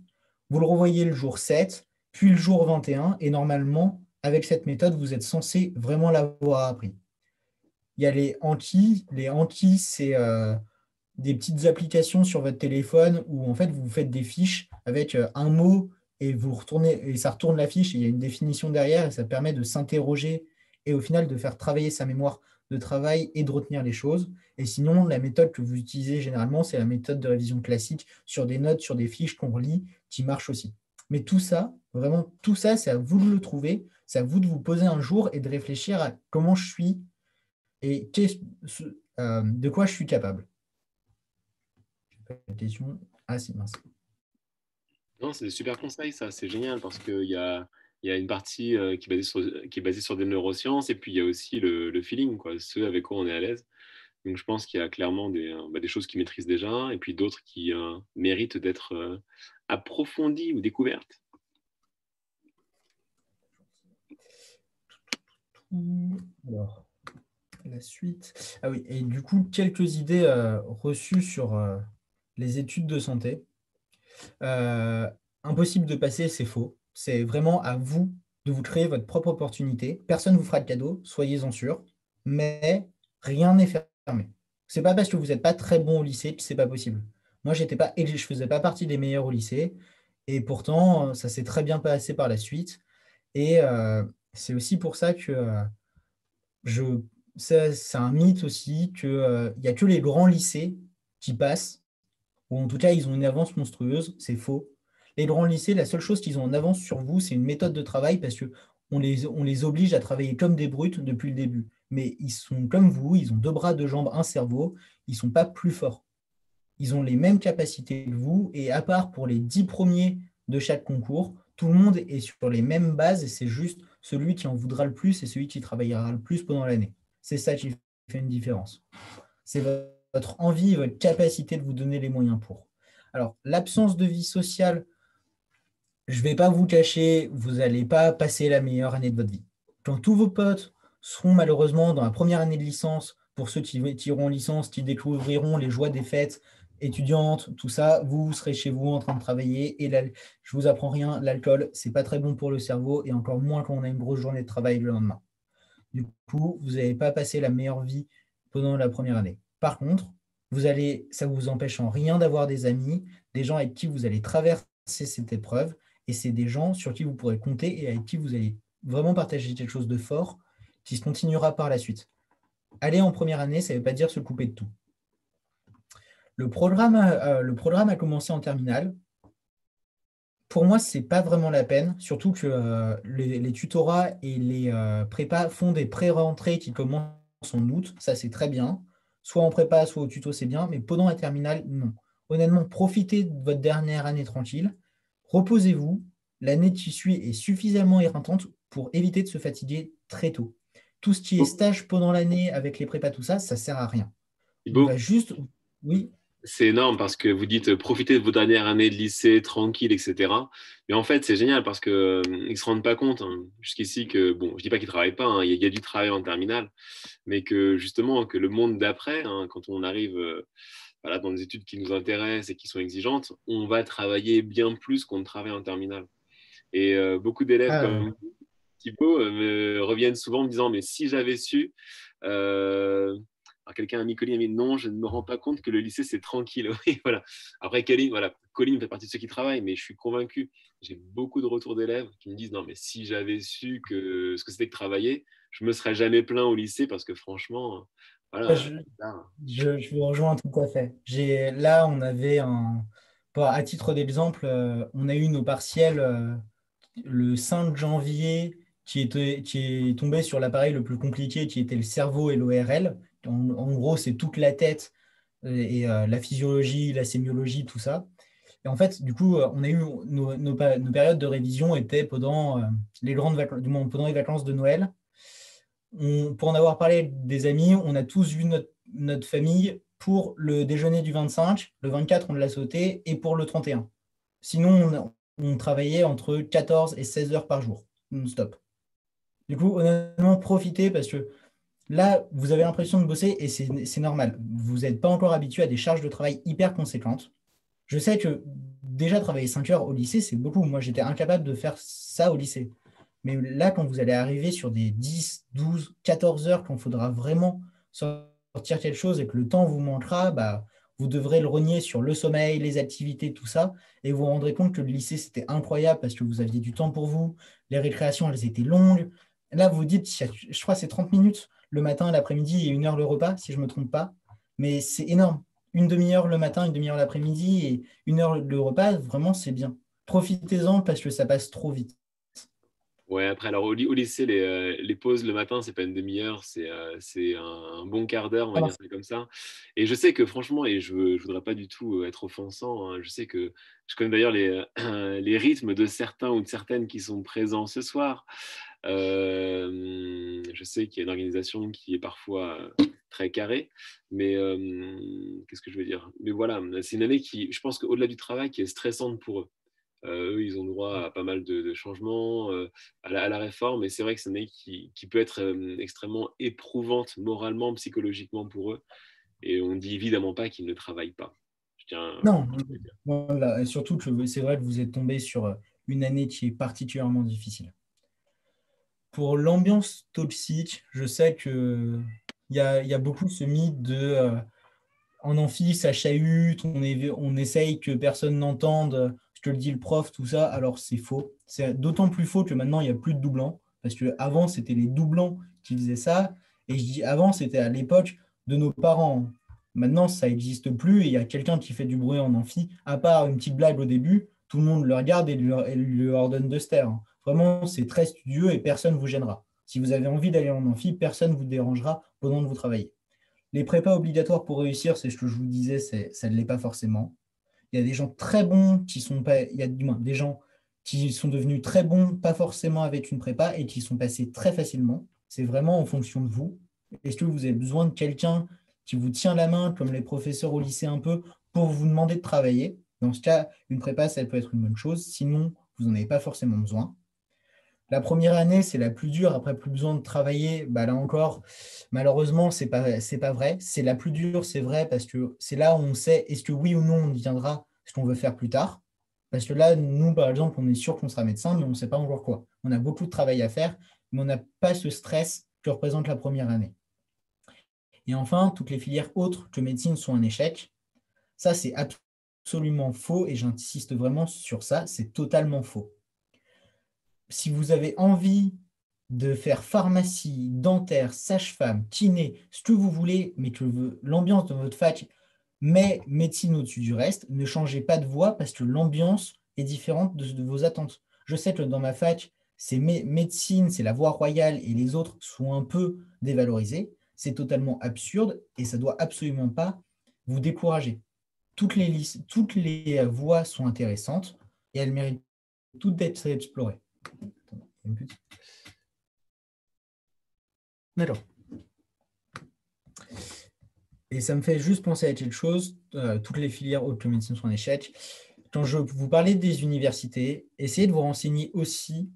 vous le revoyez le jour 7, puis le jour 21, et normalement, avec cette méthode, vous êtes censé vraiment l'avoir appris. Il y a les Anki. Les Anki, c'est des petites applications sur votre téléphone où en fait vous faites des fiches avec un mot et vous retournez et ça retourne la fiche et il y a une définition derrière et ça permet de s'interroger et au final de faire travailler sa mémoire de travail et de retenir les choses. Et sinon, la méthode que vous utilisez généralement, c'est la méthode de révision classique sur des notes, sur des fiches qu'on relit, qui marche aussi. Mais tout ça, vraiment, tout ça, c'est à vous de le trouver, c'est à vous de vous poser un jour et de réfléchir à comment je suis et de quoi je suis capable. Question. Ah, c'est mince. Non, c'est des super conseils, ça, c'est génial parce qu'il y a une partie qui est basée sur des neurosciences et puis il y a aussi le feeling, quoi, ceux avec quoi on est à l'aise. Donc je pense qu'il y a clairement des choses qu'ils maîtrisent déjà et puis d'autres qui méritent d'être approfondies ou découvertes. Alors, la suite. Ah oui, et du coup, quelques idées reçues sur les études de santé. Impossible de passer, c'est faux. C'est vraiment à vous de vous créer votre propre opportunité. Personne ne vous fera de cadeau, soyez-en sûrs, mais rien n'est fermé. C'est pas parce que vous n'êtes pas très bon au lycée que c'est pas possible. Moi, je ne faisais pas partie des meilleurs au lycée, et pourtant, ça s'est très bien passé par la suite. Et c'est aussi pour ça que je, c'est un mythe aussi qu'il n'y a que les grands lycées qui passent, ou en tout cas, ils ont une avance monstrueuse. C'est faux. Les grands lycées, la seule chose qu'ils ont en avance sur vous, c'est une méthode de travail parce qu'on les oblige à travailler comme des brutes depuis le début. Mais ils sont comme vous, ils ont 2 bras, 2 jambes, un cerveau, ils ne sont pas plus forts. Ils ont les mêmes capacités que vous, et à part pour les 10 premiers de chaque concours, tout le monde est sur les mêmes bases, et c'est juste celui qui en voudra le plus et celui qui travaillera le plus pendant l'année. C'est ça qui fait une différence. C'est votre envie, votre capacité de vous donner les moyens pour. Alors, l'absence de vie sociale, je ne vais pas vous cacher, vous n'allez pas passer la meilleure année de votre vie. Quand tous vos potes seront malheureusement dans la première année de licence, pour ceux qui iront en licence, qui découvriront les joies des fêtes étudiantes, tout ça, vous serez chez vous en train de travailler. Et là, je ne vous apprends rien, l'alcool, ce n'est pas très bon pour le cerveau et encore moins quand on a une grosse journée de travail le lendemain. Du coup, vous n'allez pas passer la meilleure vie pendant la première année. Par contre, ça ne vous empêche en rien d'avoir des amis, des gens avec qui vous allez traverser cette épreuve, et c'est des gens sur qui vous pourrez compter et avec qui vous allez vraiment partager quelque chose de fort qui se continuera par la suite. Aller en première année, ça ne veut pas dire se couper de tout. Le programme a commencé en terminale. Pour moi, c'est pas vraiment la peine, surtout que les tutorats et les prépas font des pré-rentrées qui commencent en août. Ça, c'est très bien. Soit en prépa, soit au tuto, c'est bien. Mais pendant la terminale, non. Honnêtement, profitez de votre dernière année tranquille. Reposez-vous. L'année qui suit est suffisamment éreintante pour éviter de se fatiguer très tôt. Tout ce qui est stage pendant l'année avec les prépas, tout ça, ça sert à rien. On Thibaut, va juste... Oui, c'est énorme parce que vous dites profitez de vos dernières années de lycée, tranquille, etc. Mais en fait, c'est génial parce que ils se rendent pas compte jusqu'ici que, bon, je dis pas qu'ils travaillent pas, il y a du travail en terminale, mais que justement, que le monde d'après, quand on arrive voilà, dans des études qui nous intéressent et qui sont exigeantes, on va travailler bien plus qu'on ne travaille en terminale. Et beaucoup d'élèves ah, comme Thibaut me reviennent souvent en me disant, mais si j'avais su, alors quelqu'un a mis Colline, a mis non, je ne me rends pas compte que le lycée c'est tranquille. Oui, voilà. Après Colline fait partie de ceux qui travaillent, mais je suis convaincu. J'ai beaucoup de retours d'élèves qui me disent non, mais si j'avais su que ce que c'était que travailler, je me serais jamais plaint au lycée parce que franchement, voilà. je, Là, je vous rejoins tout à fait. Là, on avait à titre d'exemple, on a eu nos partiels le 5 janvier qui est tombé sur l'appareil le plus compliqué qui était le cerveau et l'ORL. En gros, c'est toute la tête et la physiologie, la sémiologie, tout ça. Et en fait, du coup, on a eu nos périodes de révision étaient pendant les grandes vacances, du moins pendant les vacances de Noël. Pour en avoir parlé avec des amis, on a tous vu notre famille pour le déjeuner du 25, le 24, on l'a sauté, et pour le 31. Sinon, on travaillait entre 14 et 16 heures par jour, non-stop. Du coup, honnêtement, profitez parce que là, vous avez l'impression de bosser et c'est normal. Vous n'êtes pas encore habitué à des charges de travail hyper conséquentes. Je sais que déjà travailler 5 heures au lycée, c'est beaucoup. Moi, j'étais incapable de faire ça au lycée. Mais là, quand vous allez arriver sur des 10, 12, 14 heures, quand il faudra vraiment sortir quelque chose et que le temps vous manquera, bah, vous devrez le rogner sur le sommeil, les activités, tout ça. Et vous vous rendrez compte que le lycée, c'était incroyable parce que vous aviez du temps pour vous. Les récréations, elles étaient longues. Là, vous dites, je crois que c'est 30 minutes le matin, l'après-midi et 1 heure le repas, si je ne me trompe pas. Mais c'est énorme. Une demi-heure le matin, une demi-heure l'après-midi et 1 heure le repas, vraiment, c'est bien. Profitez-en parce que ça passe trop vite. ouais, après, alors au lycée, les pauses le matin, c'est pas une demi-heure, c'est un bon quart d'heure, on va dire ça comme ça. Et je sais que franchement, et je voudrais pas du tout être offensant, je sais que je connais d'ailleurs les rythmes de certains ou de certaines qui sont présents ce soir. Je sais qu'il y a une organisation qui est parfois très carrée, mais qu'est-ce que je veux dire? Mais voilà, c'est une année qui, je pense qu'au-delà du travail, qui est stressante pour eux. Eux, ils ont droit à pas mal de changements, à la réforme. Et c'est vrai que c'est une année qui peut être extrêmement éprouvante moralement, psychologiquement pour eux. Et on ne dit évidemment pas qu'ils ne travaillent pas. Je tiens à Non, le dire. voilà. Et surtout que c'est vrai que vous êtes tombé sur une année qui est particulièrement difficile. Pour l'ambiance toxique, je sais que il y a beaucoup ce mythe de en amphi, ça chahute, on essaye que personne n'entende ce que le dit le prof, tout ça. Alors c'est faux. C'est d'autant plus faux que maintenant il n'y a plus de doublants. Parce qu'avant, c'était les doublants qui faisaient ça. Et je dis avant, c'était à l'époque de nos parents. Maintenant, ça n'existe plus et il y a quelqu'un qui fait du bruit en amphi. À part une petite blague au début, tout le monde le regarde et lui ordonne de se taire. Vraiment, c'est très studieux et personne ne vous gênera. Si vous avez envie d'aller en amphi, personne ne vous dérangera pendant que vous travaillez. Les prépas obligatoires pour réussir, c'est ce que je vous disais, ça ne l'est pas forcément. Il y a des gens très bons qui sont pas, il y a du moins des gens qui sont devenus très bons, pas forcément avec une prépa, et qui sont passés très facilement. C'est vraiment en fonction de vous. Est-ce que vous avez besoin de quelqu'un qui vous tient la main, comme les professeurs au lycée un peu, pour vous demander de travailler? Dans ce cas, une prépa, ça peut être une bonne chose. Sinon, vous n'en avez pas forcément besoin. La première année, c'est la plus dure. Après, plus besoin de travailler. Bah, là encore, malheureusement, c'est pas vrai. C'est la plus dure, c'est vrai, parce que c'est là où on sait est-ce que oui ou non on deviendra ce qu'on veut faire plus tard. Parce que là, nous, par exemple, on est sûr qu'on sera médecin, mais on ne sait pas encore quoi. On a beaucoup de travail à faire, mais on n'a pas ce stress que représente la première année. Et enfin, toutes les filières autres que médecine sont un échec. Ça, c'est absolument faux, et j'insiste vraiment sur ça, c'est totalement faux. Si vous avez envie de faire pharmacie, dentaire, sage-femme, kiné, ce que vous voulez, mais que l'ambiance de votre fac met médecine au-dessus du reste, ne changez pas de voie parce que l'ambiance est différente de vos attentes. Je sais que dans ma fac, c'est médecine, c'est la voie royale et les autres sont un peu dévalorisés. C'est totalement absurde et ça ne doit absolument pas vous décourager. Toutes les voies sont intéressantes et elles méritent toutes d'être explorées. D'accord. Et ça me fait juste penser à quelque chose. Toutes les filières haute médecine sont en échec. Quand je vous parlais des universités, essayez de vous renseigner aussi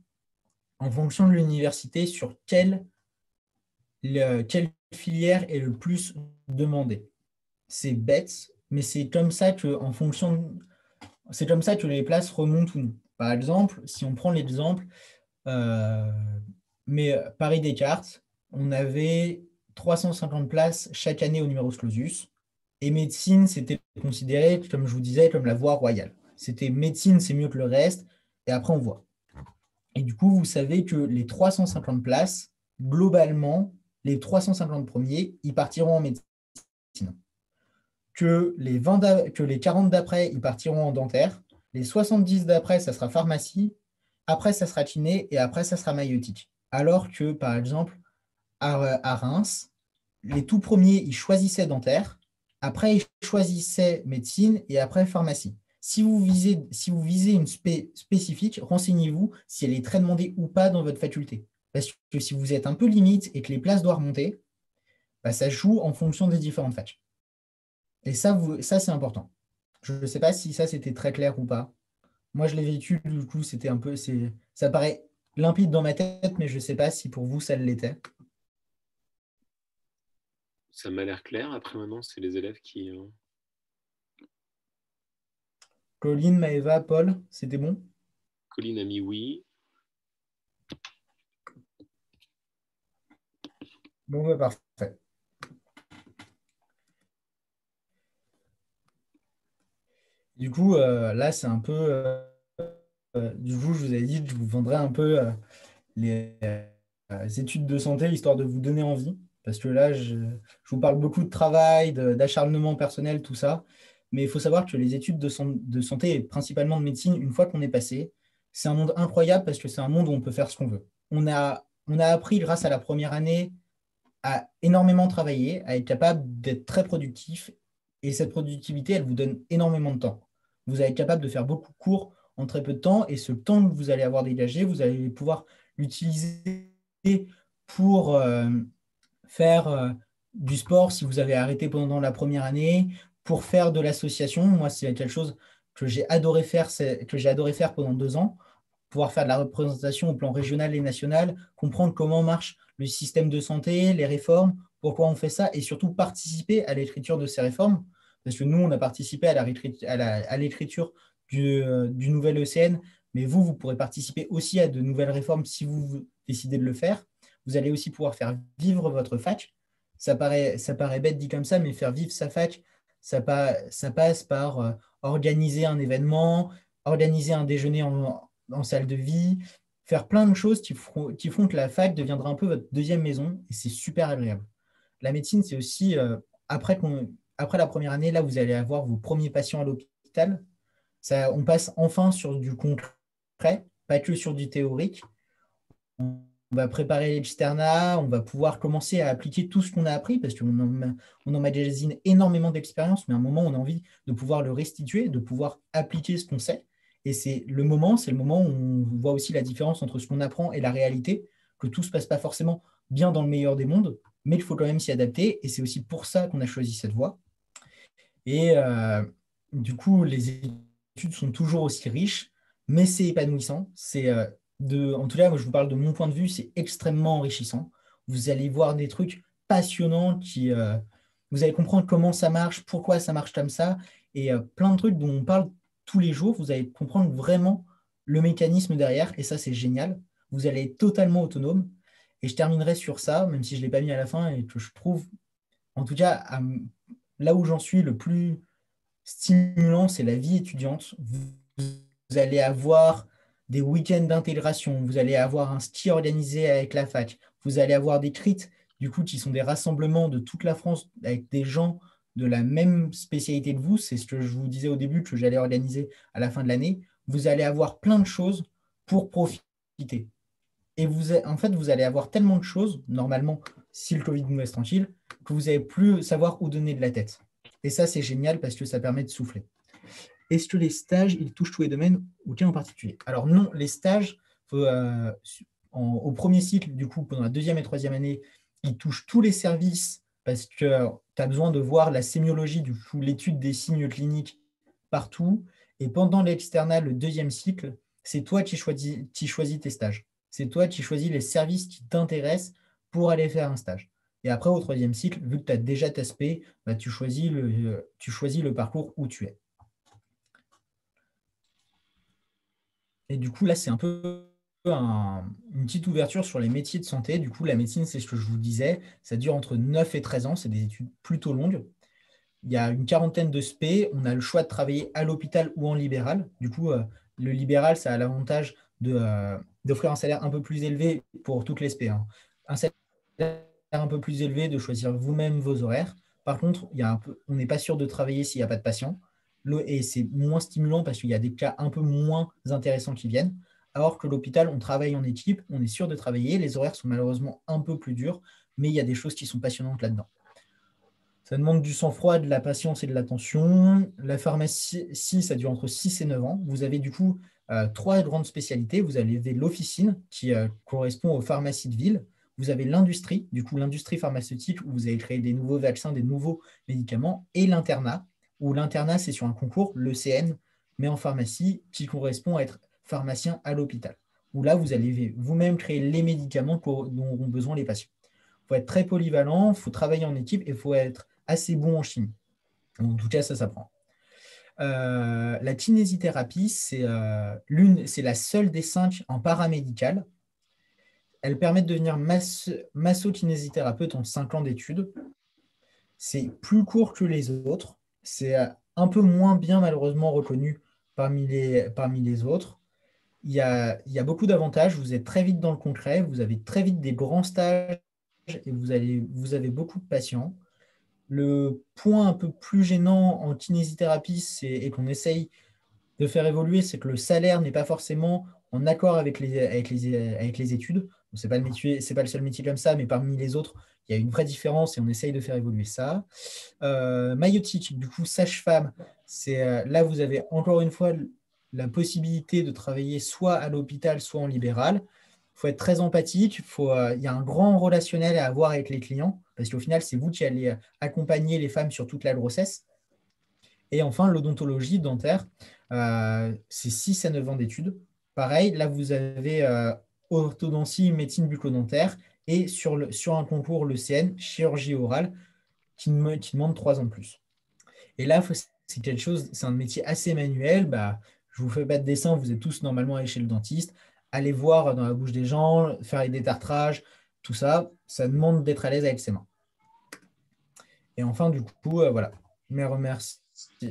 en fonction de l'université sur quelle filière est le plus demandée. C'est bête, mais c'est comme ça que c'est comme ça que les places remontent ou non. Par exemple, si on prend l'exemple, mais Paris-Descartes, on avait 350 places chaque année au numerus clausus. Et médecine, c'était considéré, comme je vous disais, comme la voie royale. C'était médecine, c'est mieux que le reste, et après on voit. Et du coup, vous savez que les 350 places, globalement, les 350 premiers, ils partiront en médecine. Que les 40 d'après, ils partiront en dentaire. Les 70 d'après, ça sera pharmacie. Après, ça sera kiné, et après, ça sera maïeutique. Alors que, par exemple, à Reims, les tout premiers, ils choisissaient dentaire. Après, ils choisissaient médecine et après pharmacie. Si vous visez une spécifique, renseignez-vous si elle est très demandée ou pas dans votre faculté. Parce que si vous êtes un peu limite et que les places doivent remonter, bah, ça joue en fonction des différentes facs. Et ça c'est important. Je ne sais pas si ça, c'était très clair ou pas. Moi, je l'ai vécu, du coup, c'était un peu... Ça paraît limpide dans ma tête, mais je ne sais pas si pour vous, ça l'était. Ça m'a l'air clair. Après, maintenant, c'est les élèves qui... Colline, Maëva, Paul, c'était bon? Colline a mis oui. Bon, bah, parfait. Du coup, là, c'est un peu... du coup, je vous avais dit que je vous vendrais un peu les études de santé, histoire de vous donner envie. Parce que là, je vous parle beaucoup de travail, d'acharnement personnel, tout ça. Mais il faut savoir que les études de santé, et principalement de médecine, une fois qu'on est passé, c'est un monde incroyable parce que c'est un monde où on peut faire ce qu'on veut. On a appris, grâce à la première année, à énormément travailler, à être capable d'être très productif. Et cette productivité, elle vous donne énormément de temps. Vous allez être capable de faire beaucoup de cours en très peu de temps. Et ce temps que vous allez avoir dégagé, vous allez pouvoir l'utiliser pour faire du sport si vous avez arrêté pendant la première année, pour faire de l'association. Moi, c'est quelque chose que j'ai adoré faire, pendant 2 ans, pouvoir faire de la représentation au plan régional et national, comprendre comment marche le système de santé, les réformes, pourquoi on fait ça, et surtout participer à l'écriture de ces réformes. Parce que nous, on a participé à l'écriture du nouvel ECN, mais vous pourrez participer aussi à de nouvelles réformes si vous décidez de le faire. Vous allez aussi pouvoir faire vivre votre fac. Ça paraît bête dit comme ça, mais faire vivre sa fac, ça passe par organiser un événement, organiser un déjeuner en salle de vie, faire plein de choses qui font que la fac deviendra un peu votre deuxième maison, et c'est super agréable. La médecine, c'est aussi, après la première année, là, vous allez avoir vos premiers patients à l'hôpital. On passe enfin sur du concret, pas que sur du théorique. On va préparer l'externat, on va pouvoir commencer à appliquer tout ce qu'on a appris parce qu'on emmagasine énormément d'expérience, mais à un moment, on a envie de pouvoir le restituer, de pouvoir appliquer ce qu'on sait. Et c'est le moment où on voit aussi la différence entre ce qu'on apprend et la réalité, que tout ne se passe pas forcément bien dans le meilleur des mondes, mais il faut quand même s'y adapter. Et c'est aussi pour ça qu'on a choisi cette voie. Et du coup, les études sont toujours aussi riches, mais c'est épanouissant. En tout cas, moi, je vous parle de mon point de vue, c'est extrêmement enrichissant. Vous allez voir des trucs passionnants vous allez comprendre comment ça marche, pourquoi ça marche comme ça, et plein de trucs dont on parle tous les jours. Vous allez comprendre vraiment le mécanisme derrière, et ça, c'est génial. Vous allez être totalement autonome. Et je terminerai sur ça, même si je ne l'ai pas mis à la fin, et que je trouve, en tout cas, là où j'en suis le plus stimulant, c'est la vie étudiante. Vous allez avoir des week-ends d'intégration, vous allez avoir un ski organisé avec la fac, vous allez avoir des CRIT, du coup, qui sont des rassemblements de toute la France avec des gens de la même spécialité que vous. C'est ce que je vous disais au début que j'allais organiser à la fin de l'année. vous allez avoir plein de choses pour profiter. Et en fait, vous allez avoir tellement de choses, normalement, si le Covid nous laisse tranquille, que vous n'allez plus savoir où donner de la tête. Et ça, c'est génial parce que ça permet de souffler. Est-ce que les stages, ils touchent tous les domaines ou quel en particulier? Alors non, les stages, au premier cycle, du coup, pendant la deuxième et troisième année, ils touchent tous les services parce que tu as besoin de voir la sémiologie, du coup, l'étude des signes cliniques partout. Et pendant l'externat, le deuxième cycle, c'est toi qui choisis tes stages. C'est toi qui choisis les services qui t'intéressent pour aller faire un stage. Et après, au troisième cycle, vu que tu as déjà ta spé, bah, tu choisis le parcours où tu es. Et du coup, là, c'est un peu une petite ouverture sur les métiers de santé. Du coup, la médecine, c'est ce que je vous disais, ça dure entre 9 et 13 ans, c'est des études plutôt longues. Il y a une quarantaine de spé, on a le choix de travailler à l'hôpital ou en libéral. Du coup, le libéral, ça a l'avantage d'offrir un salaire un peu plus élevé pour toutes les spé, hein. Un salaire un peu plus élevé, de choisir vous-même vos horaires. Par contre, on n'est pas sûr de travailler s'il n'y a pas de patients. Et c'est moins stimulant parce qu'il y a des cas un peu moins intéressants qui viennent. Alors que l'hôpital, on travaille en équipe, on est sûr de travailler. Les horaires sont malheureusement un peu plus durs, mais il y a des choses qui sont passionnantes là-dedans. Ça demande du sang-froid, de la patience et de l'attention. La pharmacie, ça dure entre 6 et 9 ans. Vous avez du coup 3 grandes spécialités. Vous avez l'officine qui correspond aux pharmacies de ville. Vous avez l'industrie, du coup l'industrie pharmaceutique où vous allez créer des nouveaux vaccins, des nouveaux médicaments. Et l'internat, où l'internat c'est sur un concours, l'ECN, mais en pharmacie, qui correspond à être pharmacien à l'hôpital. Où là, vous allez vous-même créer les médicaments dont auront besoin les patients. Il faut être très polyvalent, il faut travailler en équipe et il faut être assez bon en chimie. En tout cas, ça s'apprend. La kinésithérapie, c'est la seule des 5 en paramédical. Elle permet de devenir massokinésithérapeute en 5 ans d'études. C'est plus court que les autres. C'est un peu moins bien malheureusement reconnu parmi les autres. Il y a beaucoup d'avantages. Vous êtes très vite dans le concret. Vous avez très vite des grands stages et vous avez beaucoup de patients. Le point un peu plus gênant en kinésithérapie et qu'on essaye de faire évoluer, c'est que le salaire n'est pas forcément en accord avec les études. Ce n'est pas le seul métier comme ça, mais parmi les autres, il y a une vraie différence et on essaye de faire évoluer ça. Maïotique, du coup, sage-femme, là, vous avez encore une fois la possibilité de travailler soit à l'hôpital, soit en libéral. Il faut être très empathique, il y a un grand relationnel à avoir avec les clients, parce qu'au final, c'est vous qui allez accompagner les femmes sur toute la grossesse. Et enfin, l'odontologie dentaire, c'est 6 à 9 ans d'études. Pareil, là, vous avez orthodontie, médecine bucco-dentaire, et sur un concours, le CN, chirurgie orale, qui demande 3 ans de plus. Et là, c'est un métier assez manuel. Bah, je ne vous fais pas de dessin, vous êtes tous normalement allés chez le dentiste. Allez voir dans la bouche des gens, faire les détartrages, tout ça, ça demande d'être à l'aise avec ses mains. Et enfin, du coup, voilà,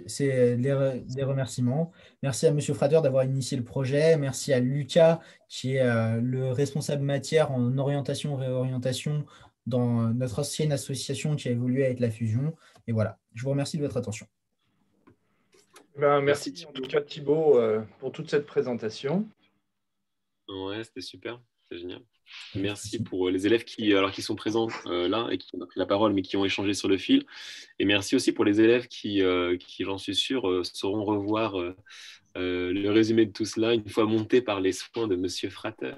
c'est des remerciements. Merci à M. Frater d'avoir initié le projet. Merci à Lucas, qui est le responsable matière en orientation et réorientation dans notre ancienne association qui a évolué avec la fusion. Et voilà, je vous remercie de votre attention. Merci en tout cas Thibaut pour toute cette présentation. Ouais, c'était super, c'est génial. Merci pour les élèves qui sont présents là et qui ont pris la parole, mais qui ont échangé sur le fil. Et merci aussi pour les élèves qui j'en suis sûr, sauront revoir le résumé de tout cela une fois monté par les soins de Monsieur Frater.